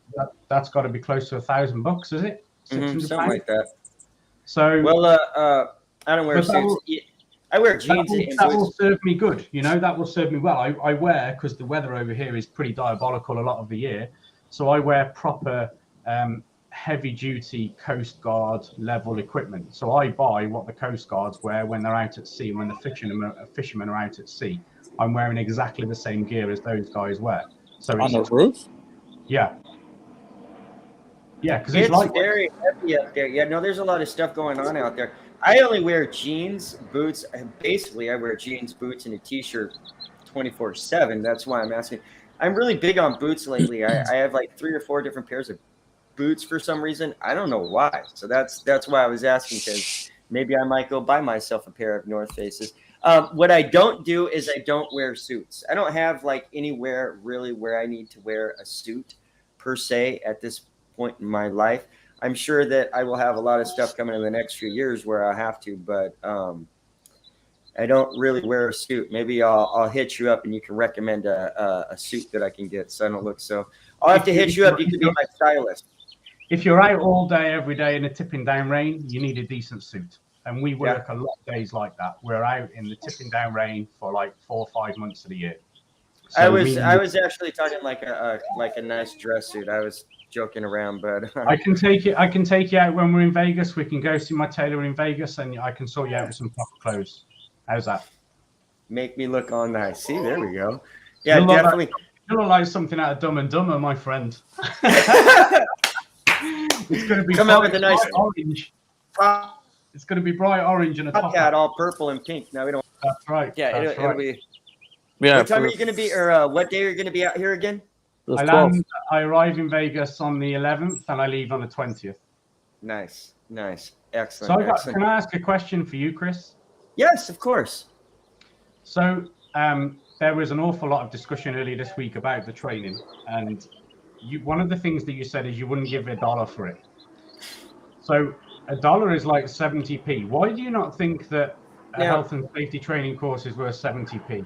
That's got to be close to $1,000, is it? Something like that. So I don't wear suits. I wear jeans. That will serve me good. That will serve me well. I wear, because the weather over here is pretty diabolical a lot of the year, so I wear proper heavy duty Coast Guard level equipment. So I buy what the Coast Guards wear when they're out at sea. When the fishermen are out at sea, I'm wearing exactly the same gear as those guys wear. So on the roof? Yeah. Yeah, because it's very heavy up there. Yeah, no, there's a lot of stuff going on out there. I only wear jeans, boots. Basically, I wear jeans, boots, and a t-shirt 24/7. That's why I'm asking. I'm really big on boots lately. I have like 3 or 4 different pairs of boots for some reason. I don't know why. So that's why I was asking, because maybe I might go buy myself a pair of North Faces. What I don't do is I don't wear suits. I don't have like anywhere really where I need to wear a suit per se at this point in my life. I'm sure that I will have a lot of stuff coming in the next few years where I have to, but I don't really wear a suit. Maybe I'll hit you up and you can recommend a suit that I can get so I don't look so. I'll have to hit you up. You can be my stylist. If you're out all day, every day in a tipping down rain, you need a decent suit. And we work a lot of days like that. We're out in the tipping down rain for like 4 or 5 months of the year. So I was actually talking like a nice dress suit. I was joking around, but I can take you out when we're in Vegas. We can go see my tailor in Vegas, and I can sort you out with some proper clothes. How's that? Make me look all nice. See, there we go. Yeah, You definitely. You look like something out of Dumb and Dumber, my friend. It's going to be Come out with a nice orange. It's going to be bright orange and a top hat, all purple and pink. No, we don't. That's right. Yeah, That's it'll right. be. Yeah. What time are you going to be, or what day are you going to be out here again? I arrive in Vegas on the 11th and I leave on the 20th. Nice. Excellent. So can I ask a question for you, Chris? Yes, of course. So there was an awful lot of discussion earlier this week about the training, and one of the things that you said is you wouldn't give $1 for it. So $1 is like 70p. Why do you not think that a health and safety training course is worth 70p?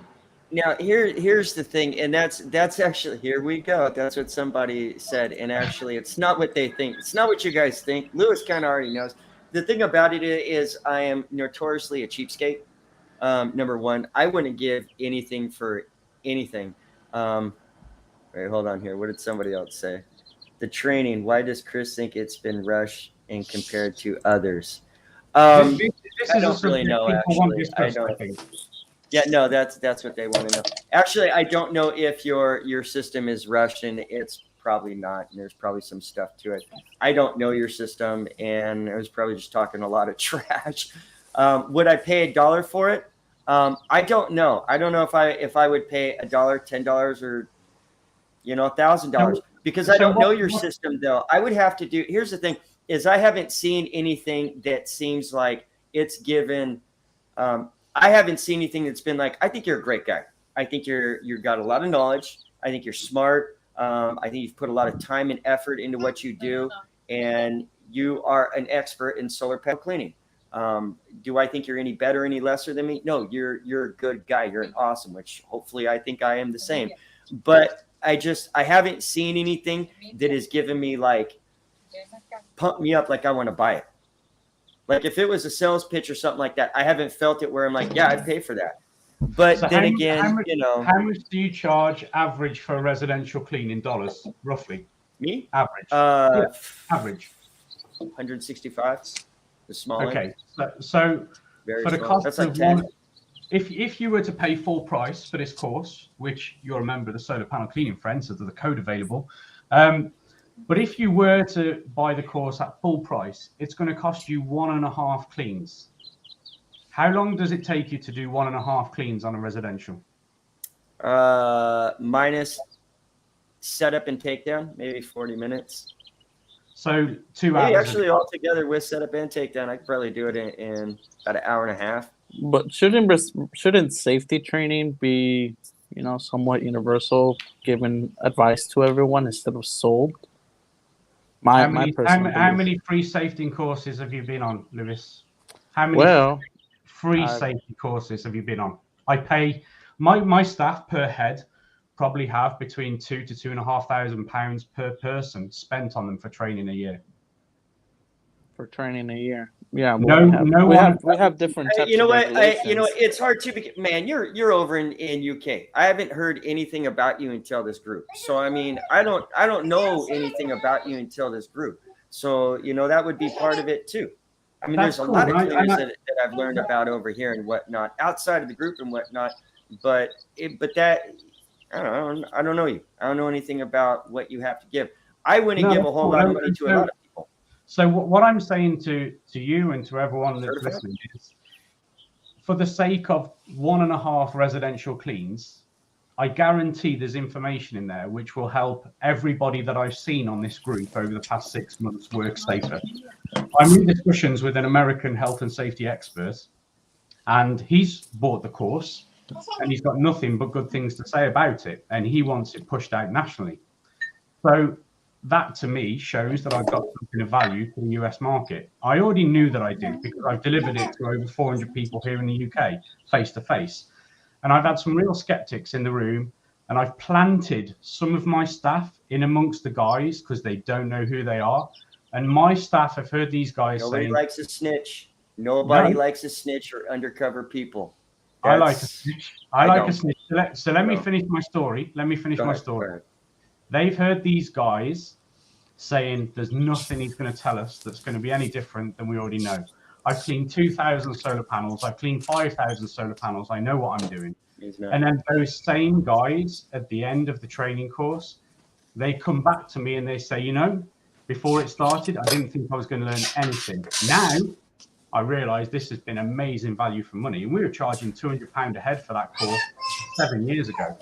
Now here's the thing, and that's actually, here we go. That's what somebody said, and actually it's not what they think. It's not what you guys think. Lewis kind of already knows. The thing about it is I am notoriously a cheapskate. Number one, I wouldn't give anything for anything. Wait, hold on here. What did somebody else say? The training. Why does Chris think it's been rushed and compared to others? I don't really know. Actually, I don't. Yeah, no, that's what they want to know. Actually, I don't know if your system is rushed, and it's probably not. And there's probably some stuff to it. I don't know your system, and I was probably just talking a lot of trash. Would I pay $1 for it? I don't know. I don't know if I would pay $1, $10, or $1,000, because I don't know your system though. I would have to do. Here's the thing: is I haven't seen anything that seems like it's given. I haven't seen anything that's been like, I think you're a great guy. I think you've got a lot of knowledge. I think you're smart. I think you've put a lot of time and effort into what you do, and you are an expert in solar panel cleaning. Do I think you're any better, any lesser than me? No, you're a good guy. You're an awesome, which hopefully I think I am the same. But I haven't seen anything that has given me like, pump me up like I want to buy it. Like if it was a sales pitch or something like that, I haven't felt it where I'm like, yeah, I'd pay for that. But so then again, how much do you charge average for a residential clean in dollars, roughly? Me? Average. Average. 165. The small. Okay. So very for the small. cost That's like of 10. one, if you were to pay full price for this course, which you're a member of the Solar Panel Cleaning Friends, so there's a code available. But if you were to buy the course at full price, it's going to cost you 1.5 cleans. How long does it take you to do 1.5 cleans on a residential? Minus setup and takedown, maybe 40 minutes. So 2 hours. Actually, altogether with setup and takedown, I could probably do it in about an hour and a half. But shouldn't safety training be, somewhat universal, giving advice to everyone instead of sold? How many free safety courses have you been on, Lewis? How many free safety courses have you been on? I pay my staff per head probably have between £2,000 to £2,500 per person spent on them for training a year. For training a year, yeah. We have different types. You know what? It's hard to. Man, you're over in UK. I haven't heard anything about you until this group. So I mean, I don't know anything about you until this group. So that would be part of it too. I mean, there's a lot of cleaners that I've learned about over here and whatnot outside of the group and whatnot. But that. I don't know you. I don't know anything about what you have to give. I wouldn't give a whole lot of money to a lot of people. So what I'm saying to you and to everyone that's listening is, for the sake of 1.5 residential cleans, I guarantee there's information in there which will help everybody that I've seen on this group over the past 6 months work safer. I'm in discussions with an American health and safety expert, and he's bought the course. And he's got nothing but good things to say about it, and he wants it pushed out nationally. So that to me shows that I've got something of value to the US market. I already knew that I did because I've delivered it to over 400 people here in the UK face to face. And I've had some real skeptics in the room, and I've planted some of my staff in amongst the guys because they don't know who they are. And my staff have heard these guys Nobody saying, likes a snitch. Nobody likes a snitch or undercover people. I like a snitch. So let me finish my story. They've heard these guys saying there's nothing he's going to tell us that's going to be any different than we already know. I've cleaned 2,000 solar panels. I've cleaned 5,000 solar panels. I know what I'm doing. And then those same guys at the end of the training course, they come back to me and they say, you know, before it started, I didn't think I was going to learn anything. Now I realize this has been amazing value for money. And we were charging £200 a head for that course 7 years ago.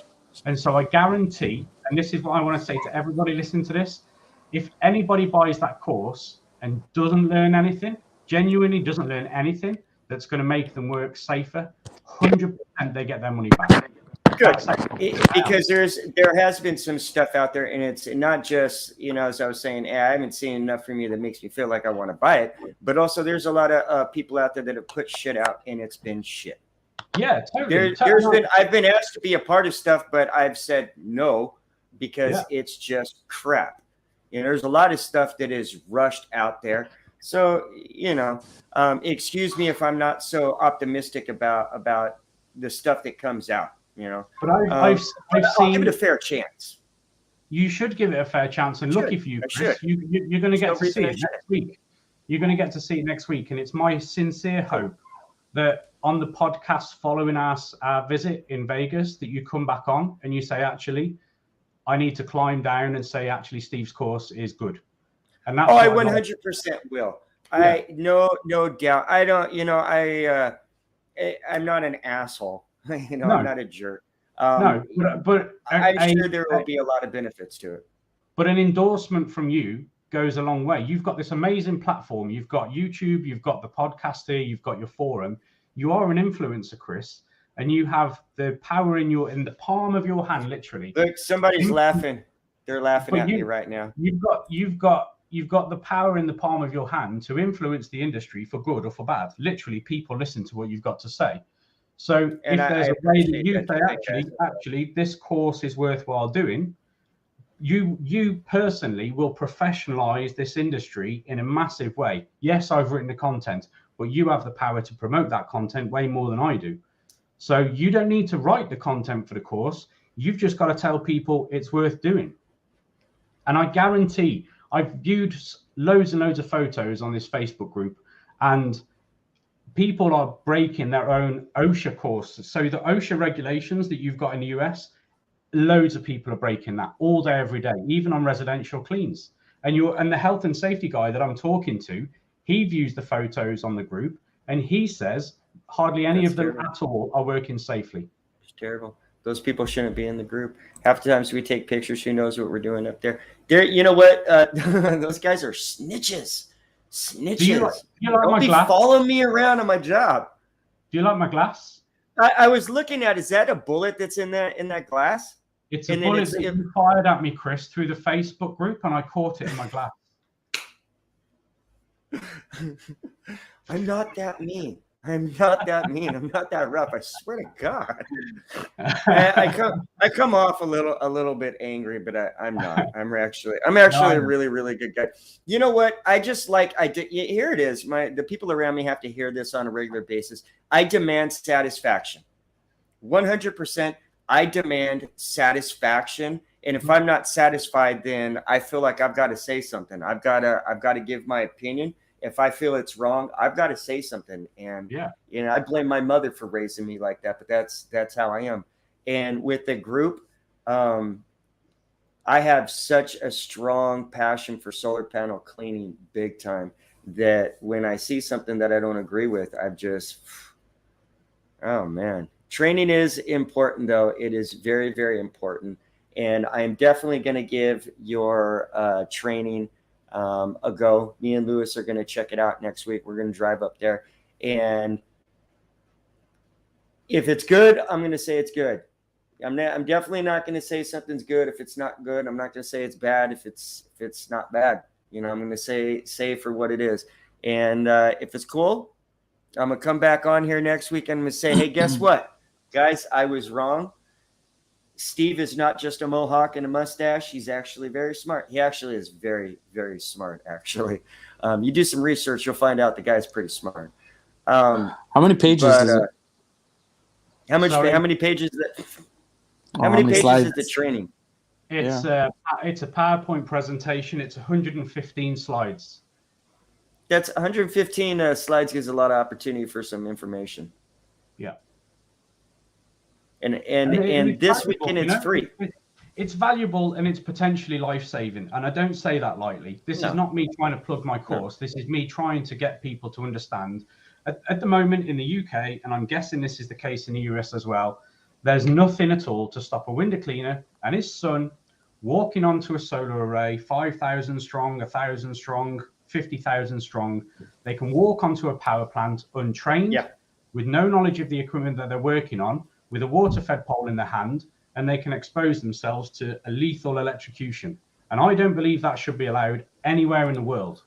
And so I guarantee, and this is what I want to say to everybody listening to this, if anybody buys that course and doesn't learn anything, genuinely doesn't learn anything that's going to make them work safer, 100% they get their money back. Good. Because there has been some stuff out there, and it's not just, you know, as I was saying, I haven't seen enough from you that makes me feel like I want to buy it, but also there's a lot of people out there that have put shit out and it's been shit. Yeah, totally. I've been asked to be a part of stuff, but I've said no because it's just crap. You know, there's a lot of stuff that is rushed out there. So, you know, excuse me if I'm not so optimistic about the stuff that comes out, you know. But I've seen, I'll give it a fair chance. You should give it a fair chance. And lucky for you, Chris, you're going to get to see it next week. You're going to get to see it next week. And it's my sincere hope that on the podcast following our visit in Vegas, that you come back on and you say, actually, I need to climb down and say, actually, Steve's course is good. And that's I 100% will. Yeah. I no doubt. I don't, you know, I'm not an asshole. You know, I'm not a jerk. No, but I'm sure there will be a lot of benefits to it. But an endorsement from you goes a long way. You've got this amazing platform. You've got YouTube. You've got the podcaster. You've got your forum. You are an influencer, Chris, and you have the power in the palm of your hand, literally. Look, somebody's laughing. They're laughing at me right now. You've got the power in the palm of your hand to influence the industry for good or for bad. Literally, people listen to what you've got to say. So if there's a way that you say, actually, this course is worthwhile doing, you personally will professionalize this industry in a massive way. Yes, I've written the content, but you have the power to promote that content way more than I do. So you don't need to write the content for the course. You've just got to tell people it's worth doing. And I guarantee, I've viewed loads and loads of photos on this Facebook group, and people are breaking their own OSHA course. So the OSHA regulations that you've got in the US, loads of people are breaking that all day, every day, even on residential cleans. And the health and safety guy that I'm talking to, he views the photos on the group, and he says hardly any of them at all are working safely. It's terrible. Those people shouldn't be in the group. Half the times we take pictures, who knows what we're doing up there. You know what? Those guys are snitches. Snitches. Do you like Don't be following me around on my job. Do you like my glass? I was looking at, is that a bullet that's in that glass? It's a bullet that you fired at me, Chris, through the Facebook group, and I caught it in my glass. I'm not that mean. I'm not that mean. I'm not that rough. I swear to God. I come off a little bit angry, but I'm not. I'm actually a really, really good guy. You know what? Here it is. The people around me have to hear this on a regular basis. I demand satisfaction. 100%. I demand satisfaction. And if I'm not satisfied, then I feel like I've got to say something. I've got to give my opinion. If I feel it's wrong, I've got to say something. And you know, I blame my mother for raising me like that, but that's how I am. And with the group, I have such a strong passion for solar panel cleaning, big time, that when I see something that I don't agree with, oh man. Training is important, though. It is very, very important. And I am definitely going to give your training a go. Me and Lewis are going to check it out next week. We're going to drive up there. And if it's good, I'm going to say it's good. I'm definitely not going to say something's good if it's not good. I'm not going to say it's bad if it's not bad. You know, I'm going to say for what it is. And if it's cool, I'm going to come back on here next week and I'm going to say, hey, guess what? Guys, I was wrong. Steve is not just a mohawk and a mustache. He's actually very smart. He actually is very, very smart, actually. You do some research, you'll find out the guy's pretty smart. How many pages is it? How many pages is it? How many pages is the training? It's a PowerPoint presentation. It's 115 slides. That's 115 slides gives a lot of opportunity for some information. Yeah. And it's this valuable, weekend it's free. It's valuable and it's potentially life-saving. And I don't say that lightly. This is not me trying to plug my course. This is me trying to get people to understand. At the moment in the UK, and I'm guessing this is the case in the US as well, there's nothing at all to stop a window cleaner and his son walking onto a solar array, 5,000 strong, 1,000 strong, 50,000 strong. They can walk onto a power plant untrained, with no knowledge of the equipment that they're working on, with a water-fed pole in their hand, and they can expose themselves to a lethal electrocution. And I don't believe that should be allowed anywhere in the world.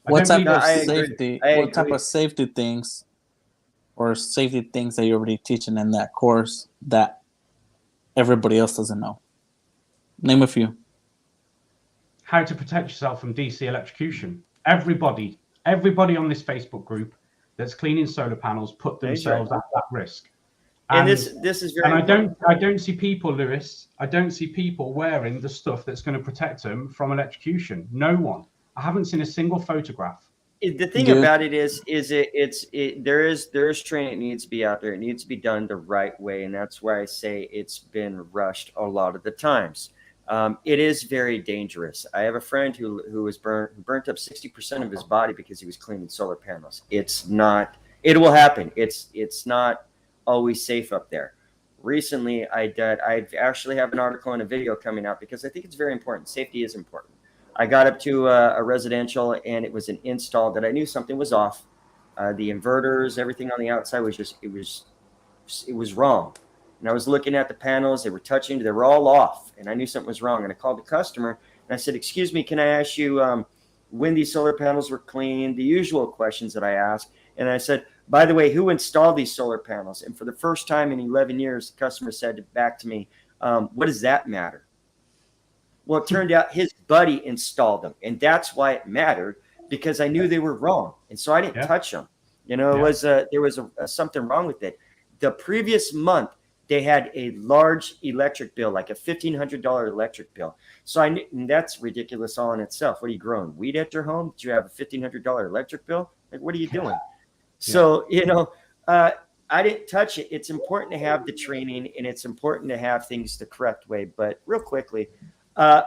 What type of safety things or safety things that you're already teaching in that course that everybody else doesn't know? Name a few. How to protect yourself from DC electrocution. Everybody on this Facebook group that's cleaning solar panels put themselves at that risk. And this is very. And I don't see people, Lewis. I don't see people wearing the stuff that's going to protect them from electrocution. No one. I haven't seen a single photograph. The thing about it is there is training that needs to be out there. It needs to be done the right way, and that's why I say it's been rushed a lot of the times. It is very dangerous. I have a friend who burnt up 60% of his body because he was cleaning solar panels. It's not. It will happen. It's not always safe up there. Recently, I actually have an article and a video coming out because I think it's very important. Safety is important. I got up to a residential and it was an install that I knew something was off. The inverters, everything on the outside was it was wrong. And I was looking at the panels, they were all off, and I knew something was wrong. And I called the customer and I said, "Excuse me, can I ask you when these solar panels were cleaned?" The usual questions that I ask. And I said, "By the way, who installed these solar panels?" And for the first time in 11 years, the customer said back to me, "What does that matter?" Well, it turned out his buddy installed them, and that's why it mattered, because I knew they were wrong, and so I didn't touch them. It was there was something wrong with it. The previous month, they had a large electric bill, like a $1,500 electric bill. So I knew, and that's ridiculous all in itself. What are you growing weed at your home? Did you have a $1,500 electric bill? Like, what are you doing? So I didn't touch it. It's important to have the training, and it's important to have things the correct way. But real quickly.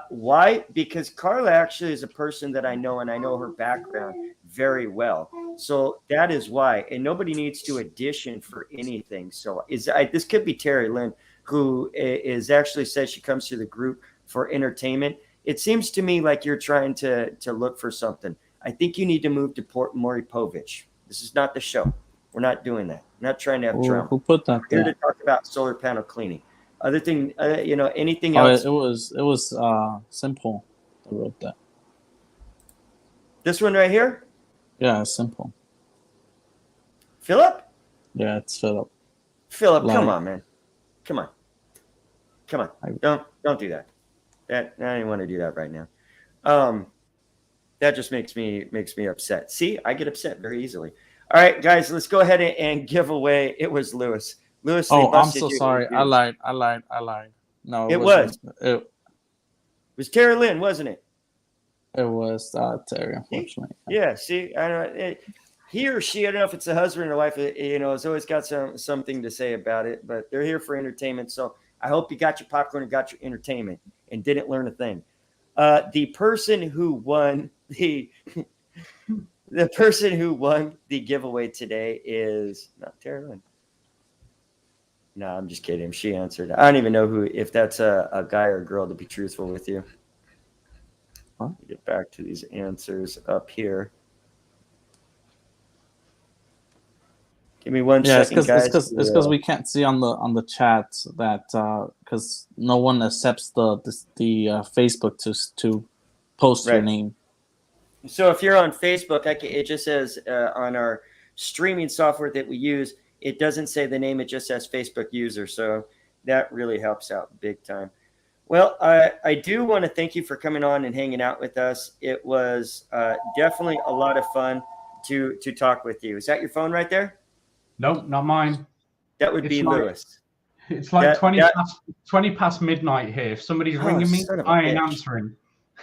Why? Because Carla actually is a person that I know, and I know her background very well. So that is why. And nobody needs to audition for anything. So this could be Terry Lynn, who is actually says she comes to the group for entertainment. It seems to me like you're trying to look for something. I think you need to move to Port Maury Povich. This is not the show. We're not doing that. We're not trying to have drama. Who put that We're here to talk about solar panel cleaning. Other thing, anything else? It was Simple that wrote that. This one right here? Yeah, it's Simple. Philip? Yeah, it's Philip. Philip, come on, man. Come on. Don't do that. I didn't want to do that right now. That just makes me upset. See, I get upset very easily. All right, guys, let's go ahead and give away. It was Lewis. Lewis, I'm so sorry. I lied. No, it was Terry Lynn, wasn't it? It was Terry, unfortunately. Yeah. See, I don't know. He or she, I don't know if it's a husband or wife. Has always got something to say about it. But they're here for entertainment. So I hope you got your popcorn and got your entertainment and didn't learn a thing. The person who won the giveaway today is not Terry Lynn. No, I'm just kidding. She answered. I don't even know if that's a guy or a girl, to be truthful with you. Huh? Get back to these answers up here. Give me one second, guys. It's because we can't see on the chat that because no one accepts the Facebook to post your name. So if you're on Facebook, it just says on our streaming software that we use, it doesn't say the name, it just says Facebook user. So that really helps out big time. Well, I do want to thank you for coming on and hanging out with us. It was definitely a lot of fun to talk with you. Is that your phone right there? Nope, not mine. That would be Lewis. It's like 20 past midnight here. If somebody's ringing me, I ain't answering.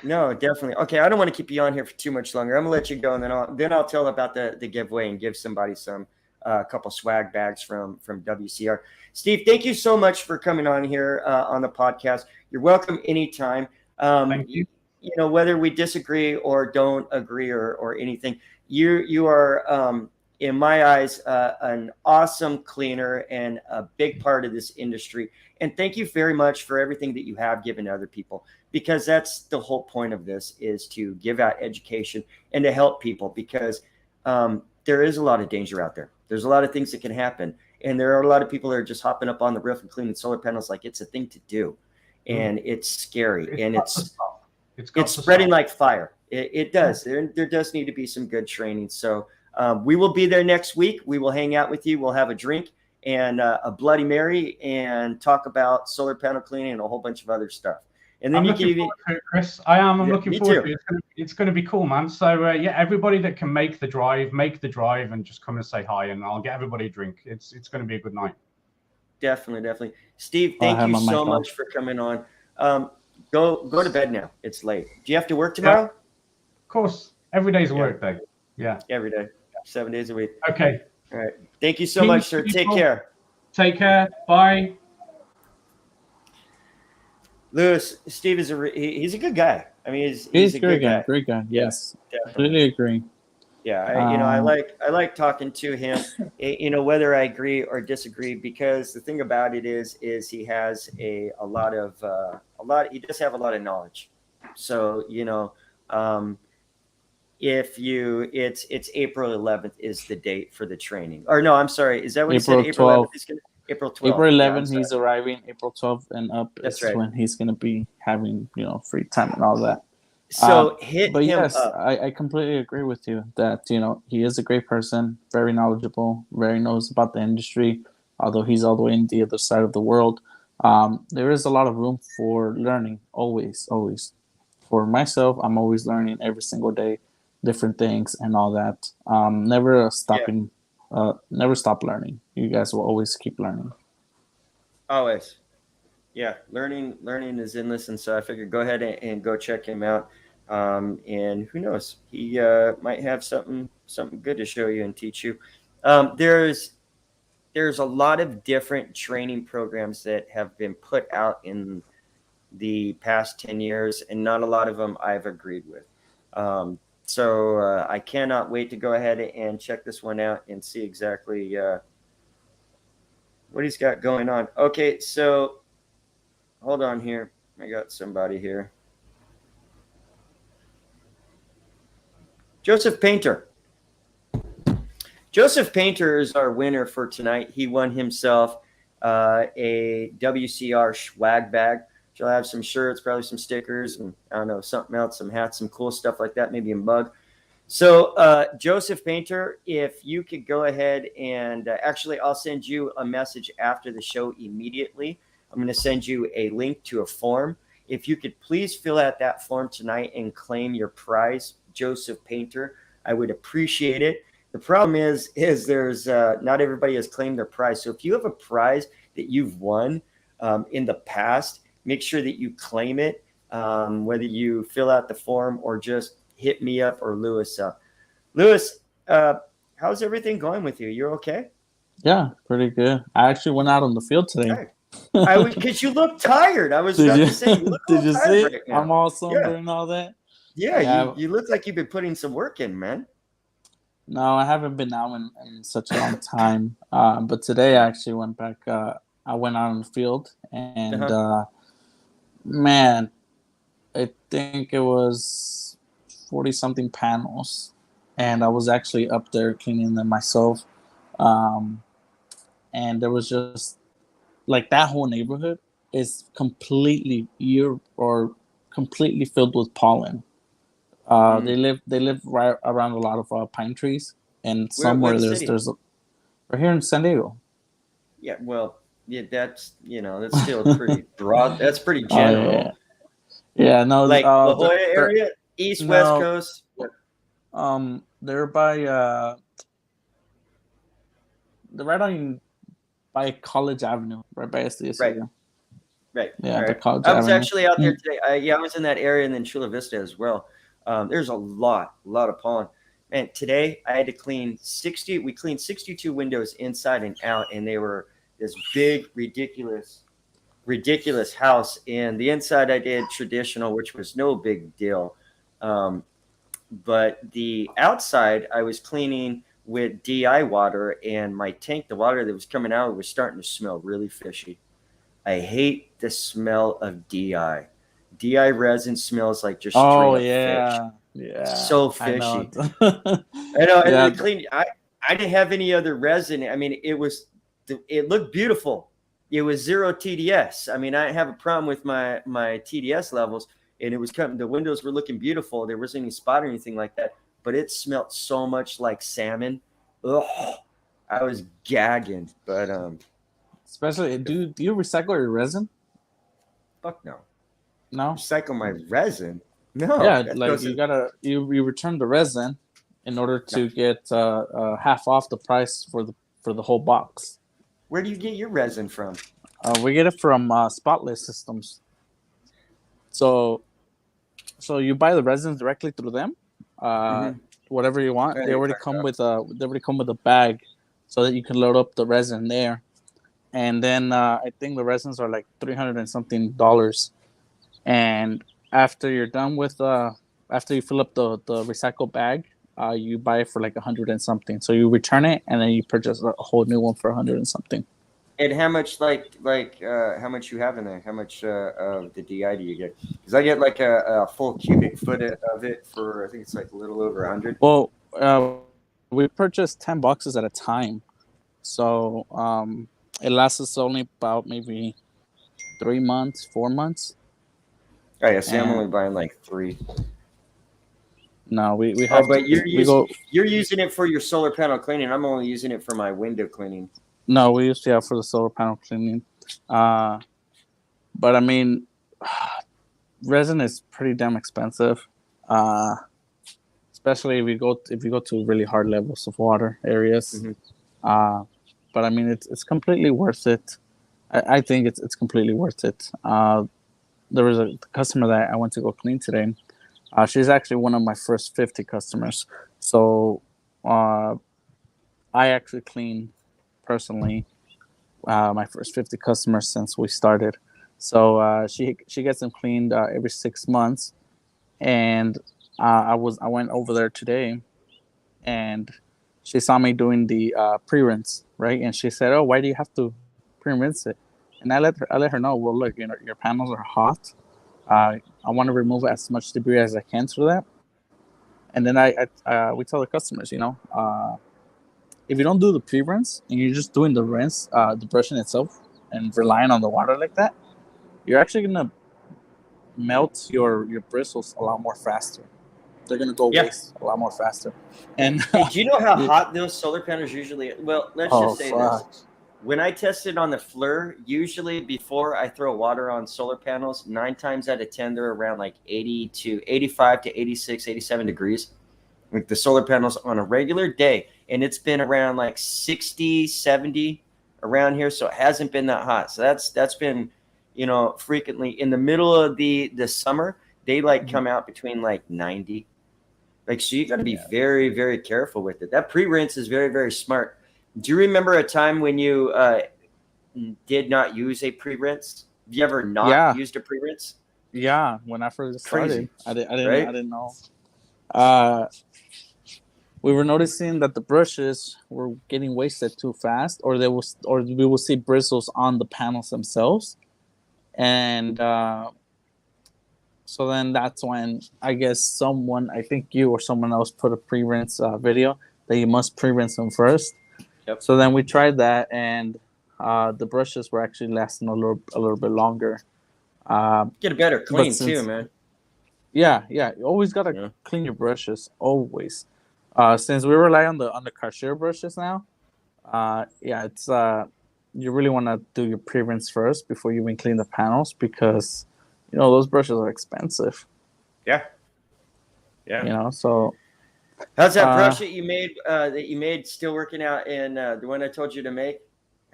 No, definitely. Okay, I don't want to keep you on here for too much longer. I'm gonna let you go, and then I'll tell about the giveaway and give somebody some a couple swag bags from WCR. Steve, thank you so much for coming on here on the podcast. You're welcome anytime. Thank you. You know, whether we disagree or don't agree or anything, you are in my eyes an awesome cleaner and a big part of this industry. And thank you very much for everything that you have given to other people, because that's the whole point of this, is to give out education and to help people, because there is a lot of danger out there. There's a lot of things that can happen. And there are a lot of people that are just hopping up on the roof and cleaning solar panels like it's a thing to do. And it's scary. And it's spreading like fire. It does. There does need to be some good training. So we will be there next week. We will hang out with you. We'll have a drink and a Bloody Mary and talk about solar panel cleaning and a whole bunch of other stuff. And then I'm you can even, Chris. I'm looking forward to it. It's going to be cool, man. So everybody that can make the drive and just come and say hi, and I'll get everybody a drink. It's going to be a good night. Definitely. Steve, thank you so much for coming on. Go to bed now. It's late. Do you have to work tomorrow? Yeah. Of course. Every day's a work day. Yeah. Every day. 7 days a week. Okay. All right. Thank you so much, sir. Take care. Take care. Bye. Lewis, Steve is he's a good guy. I mean, he's a good guy. Great guy. Yes. Completely agree. Yeah, I like talking to him, whether I agree or disagree, because the thing about it is he has he does have a lot of knowledge. So, it's April 11th is the date for the training. Or no, I'm sorry. Is that what April he said? April 11th. April 12th. April 11th, he's arriving. April 12th and up. That's right. When he's going to be having, free time and all that. So but yes, I completely agree with you that, he is a great person, very knowledgeable, very knows about the industry, although he's all the way in the other side of the world. There is a lot of room for learning, always. For myself, I'm always learning every single day, different things and all that. Never stop learning. You guys will always keep learning. Always. Yeah, learning is endless, and so I figured go ahead and go check him out. And who knows, he might have something good to show you and teach you. There's a lot of different training programs that have been put out in the past 10 years, and not a lot of them I've agreed with. So I cannot wait to go ahead and check this one out and see exactly what he's got going on. Okay, so hold on here. I got somebody here. Joseph Painter. Joseph Painter is our winner for tonight. He won himself a WCR swag bag. She'll have some shirts, probably some stickers, and I don't know, something else, some hats, some cool stuff like that, maybe a mug. So Joseph Painter, if you could go ahead and actually I'll send you a message after the show immediately. I'm going to send you a link to a form. If you could please fill out that form tonight and claim your prize, Joseph Painter, I would appreciate it. The problem is there's not everybody has claimed their prize. So if you have a prize that you've won in the past, make sure that you claim it, whether you fill out the form or just hit me up or Lewis up. Lewis, how's everything going with you? You're okay? Yeah, pretty good. I actually went out on the field today. Because you look tired. I was about to say, you look Did you see? Right now. I'm all sunburned and all that. Yeah, you look like you've been putting some work in, man. No, I haven't been out in such a long time. But today I actually went back. I went out on the field, and man, I think it was 40-something panels, and I was actually up there cleaning them myself. And there was just like that whole neighborhood is completely filled with pollen. They live right around a lot of pine trees, and somewhere there's right here in San Diego. Yeah, well, yeah, that's still pretty broad. That's pretty general. Yeah, no, like La Jolla area, West Coast. They're by they're right on by College Avenue, right by SPCF. Right. Right. Yeah, right. the College I was Avenue. actually out there today. I was in that area, and then Chula Vista as well. There's a lot of pollen. And today I had to clean 60. We cleaned 62 windows inside and out, and they were this big, ridiculous house. And the inside I did traditional, which was no big deal. But the outside I was cleaning with DI water, and my tank, the water that was coming out was starting to smell really fishy. I hate the smell of DI. DI resin smells like just straight up yeah. fish. Yeah. So fishy. I know. And Yeah. the clean. I didn't have any other resin. I mean, it looked beautiful. It was 0 TDS. I mean, I didn't have a problem with my TDS levels, and it was coming. The windows were looking beautiful. There wasn't any spot or anything like that. But it smelled so much like salmon. Ugh, I was gagging. But Especially, do you recycle your resin? fuck no. No. Recycle my resin? No. Yeah, like you return the resin in order to get half off the price for the whole box. Where do you get your resin from? We get it from Spotless Systems. So you buy the resins directly through them. Whatever you want. They already come with a bag, so that you can load up the resin there. And then I think the resins are like $300 and something. And after you're done with after you fill up the recycle bag, you buy it for like $100 and something. So you return it, and then you purchase a whole new one for $100 and something. And how much how much you have in there? How much of the DI do you get? Because I get like a full cubic foot of it for, I think it's like a little over 100. Well, we purchase 10 boxes at a time, so it lasts us only about maybe 3 months, 4 months. Oh yeah, see, I'm only buying like 3. No, we have. Oh, but you're using it for your solar panel cleaning. I'm only using it for my window cleaning. No, we used to have for the solar panel cleaning. But I mean, resin is pretty damn expensive. Especially if you go to really hard levels of water areas. But I mean, it's completely worth it. I think it's completely worth it. There was a customer that I went to go clean today. She's actually one of my first 50 customers. So I actually clean personally my first 50 customers since we started. So she gets them cleaned every 6 months. And I went over there today, and she saw me doing the pre-rinse, right? And she said, "Oh, why do you have to pre-rinse it?" And I let her know, well, look, your panels are hot. I want to remove as much debris as I can through that. And then we tell the customers, if you don't do the pre-rinse and you're just doing the rinse, the brushing itself, and relying on the water like that, you're actually gonna melt your bristles a lot more faster. They're gonna go waste a lot more faster. And hey, do you know how hot those solar panels usually? Well, let's just say this. When I tested on the FLIR, usually before I throw water on solar panels, 9 times out of 10 they're around like 85 to 86, 87 degrees. Like the solar panels on a regular day, and it's been around like 60, 70 around here, so it hasn't been that hot. So that's been, frequently in the middle of the summer, they come out between like 90. So you got to be very, very careful with it. That pre-rinse is very, very smart. Do you remember a time when you did not use a pre-rinse? Have you ever not used a pre-rinse? Yeah, when I first started, I didn't know. We were noticing that the brushes were getting wasted too fast, or we will see bristles on the panels themselves, and so then that's when I guess I think you or someone else put a pre-rinse video that you must pre-rinse them first. Yep. So then we tried that, and the brushes were actually lasting a little bit longer. Get a better clean too, man. Yeah. You always gotta clean your brushes, always. Since we rely on the Karcher brushes now, it's you really want to do your pre-rinse first before you even clean the panels, because those brushes are expensive. Yeah. So how's that brush that you made still working out? And the one I told you to make,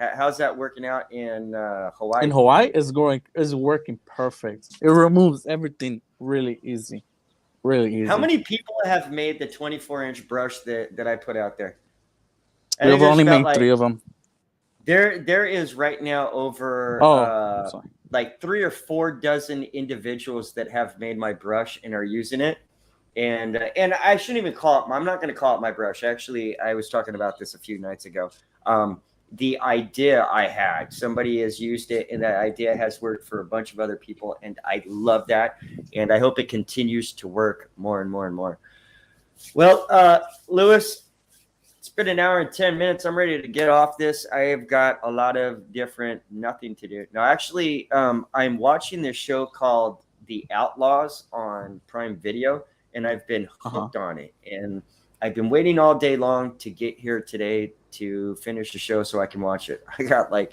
How's that working out in Hawaii? In Hawaii, is working perfect. It removes everything really easy. Really easy. How many people have made the 24-inch brush that I put out there? We've only made 3 of them. There is right now over like 3 or 4 dozen individuals that have made my brush and are using it. And I shouldn't even call it. I'm not going to call it my brush. Actually, I was talking about this a few nights ago. The idea I had, somebody has used it, and that idea has worked for a bunch of other people, and I love that. And I hope it continues to work more and more and more. Well, Lewis, it's been an hour and 10 minutes. I'm ready to get off this. I have got a lot of different nothing to do. Now, actually, I'm watching this show called The Outlaws on Prime Video, and I've been hooked on it. And I've been waiting all day long to get here today to finish the show so I can watch it. I got like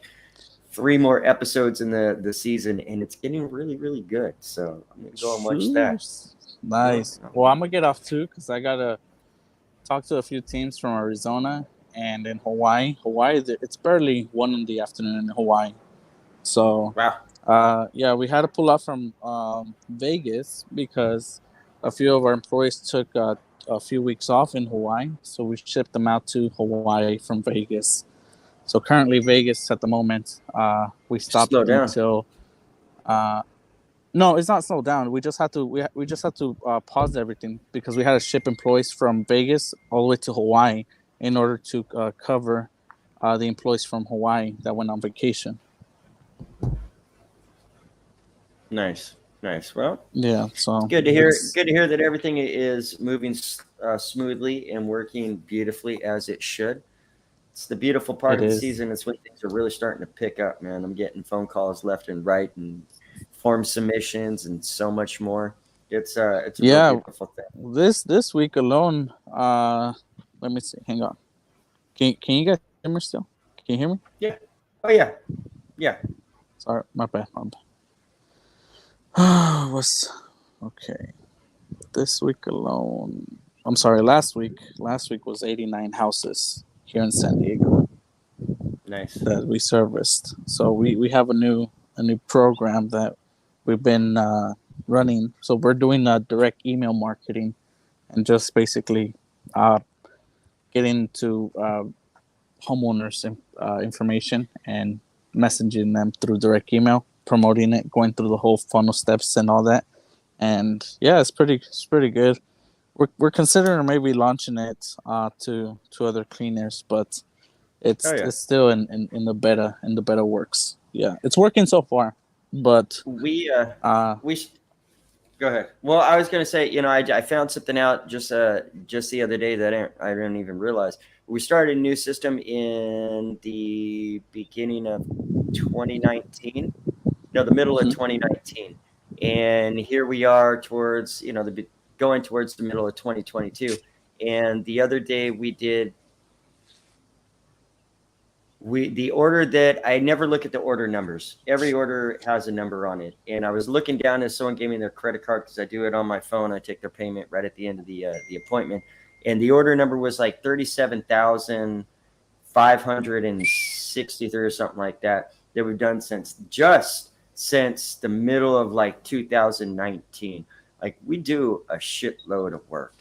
3 more episodes in the season, and it's getting really, really good. So I'm going to go and watch that. Nice. Well, I'm going to get off too because I got to talk to a few teams from Arizona and in Hawaii. It's barely 1 in the afternoon in Hawaii. So, yeah, we had to pull out from Vegas because a few of our employees took a few weeks off in Hawaii, so we shipped them out to Hawaii from Vegas. So currently Vegas at the moment, we stopped until no, it's not slowed down. We just had to pause everything because we had to ship employees from Vegas all the way to Hawaii in order to cover the employees from Hawaii that went on vacation. Nice. Well, yeah. So good to hear. Good to hear that everything is moving smoothly and working beautifully as it should. It's the beautiful part of the season. It's when things are really starting to pick up, man. I'm getting phone calls left and right, and form submissions, and so much more. It's a really beautiful thing. This week alone, let me see. Hang on. Can you guys hear me still? Can you hear me? Yeah. Oh yeah. Sorry, my bad. Okay. This week alone. I'm sorry, last week. Last week was 89 houses here in San Diego. Nice. That we serviced. So we have a new program that we've been running. So we're doing direct email marketing and just basically getting to homeowners information and messaging them through direct email, promoting it, going through the whole funnel steps and all that. And yeah, it's pretty good. We're considering maybe launching it to other cleaners, but it's still in the beta works. Yeah, it's working so far. But we go ahead. Well, I was going to say, I found something out just the other day that I didn't even realize. We started a new system in the beginning of 2019. No, the middle of 2019, and here we are towards going towards the middle of 2022. And the other day the order that I never look at the order numbers. Every order has a number on it. And I was looking down as someone gave me their credit card because I do it on my phone. I take their payment right at the end of the appointment. And the order number was like 37,563 or something like that we've done since the middle of like 2019. Like we do a shitload of work.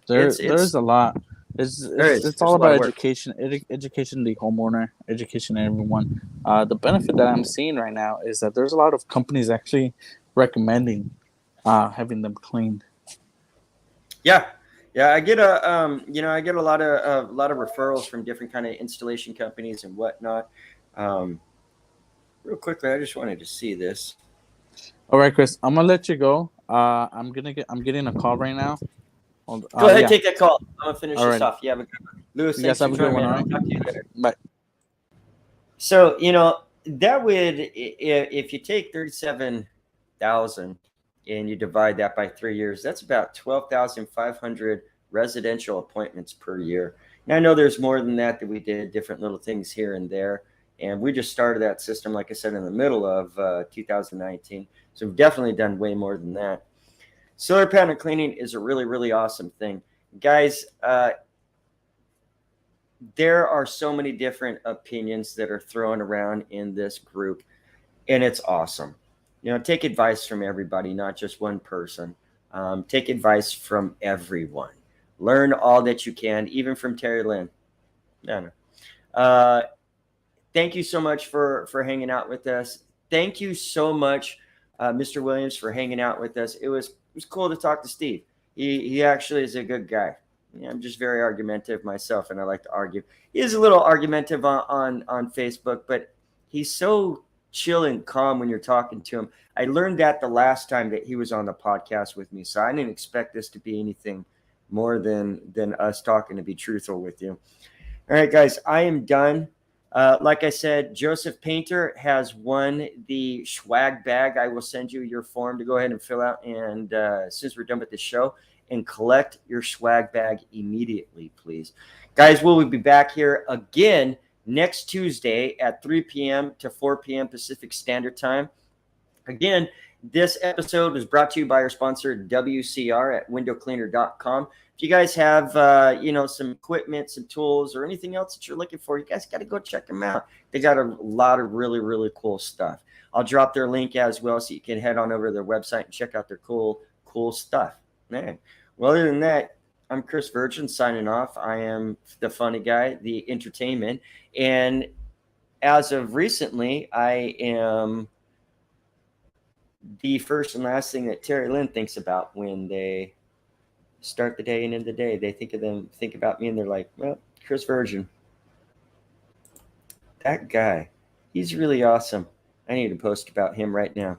There's a lot. It's all about education, education the homeowner, education everyone. The benefit that I'm seeing right now is that there's a lot of companies actually recommending having them cleaned. Yeah, I get a lot of referrals from different kind of installation companies and whatnot. Real quickly, I just wanted to see this. All right, Chris, I'm gonna let you go. I'm getting a call right now. Go ahead, take that call. I'm gonna finish this off. Yeah, Lewis, thanks for joining me. I'll talk to you later. Bye. So that would, if you take 37,000 and you divide that by 3 years, that's about 12,500 residential appointments per year. Now I know there's more than that we did different little things here and there. And we just started that system, like I said, in the middle of 2019. So we've definitely done way more than that. Solar panel cleaning is a really, really awesome thing. Guys, there are so many different opinions that are thrown around in this group, and it's awesome. Take advice from everybody, not just one person. Take advice from everyone. Learn all that you can, even from Terry Lynn. No. Thank you so much for hanging out with us. Thank you so much, Mr. Williams, for hanging out with us. It was cool to talk to Steve. He actually is a good guy. I'm just very argumentative myself, and I like to argue. He is a little argumentative on Facebook, but he's so chill and calm when you're talking to him. I learned that the last time that he was on the podcast with me, so I didn't expect this to be anything more than us talking, to be truthful with you. All right, guys, I am done. Like I said, Joseph Painter has won the swag bag. I will send you your form to go ahead and fill out, and as soon as we're done with the show, and collect your swag bag immediately, please. Guys, we'll be back here again next Tuesday at 3 p.m. to 4 p.m. Pacific Standard Time. Again, this episode was brought to you by our sponsor, WCR at windowcleaner.com. If you guys have, some equipment, some tools, or anything else that you're looking for, you guys got to go check them out. They got a lot of really, really cool stuff. I'll drop their link as well, so you can head on over to their website and check out their cool stuff. Man. Well, other than that, I'm Chris Virgin signing off. I am the funny guy, the entertainment. And as of recently, I am the first and last thing that Terry Lynn thinks about when they start the day and end the day. They think about me, and they're like, well, Chris Virgin. That guy, he's really awesome. I need to post about him right now.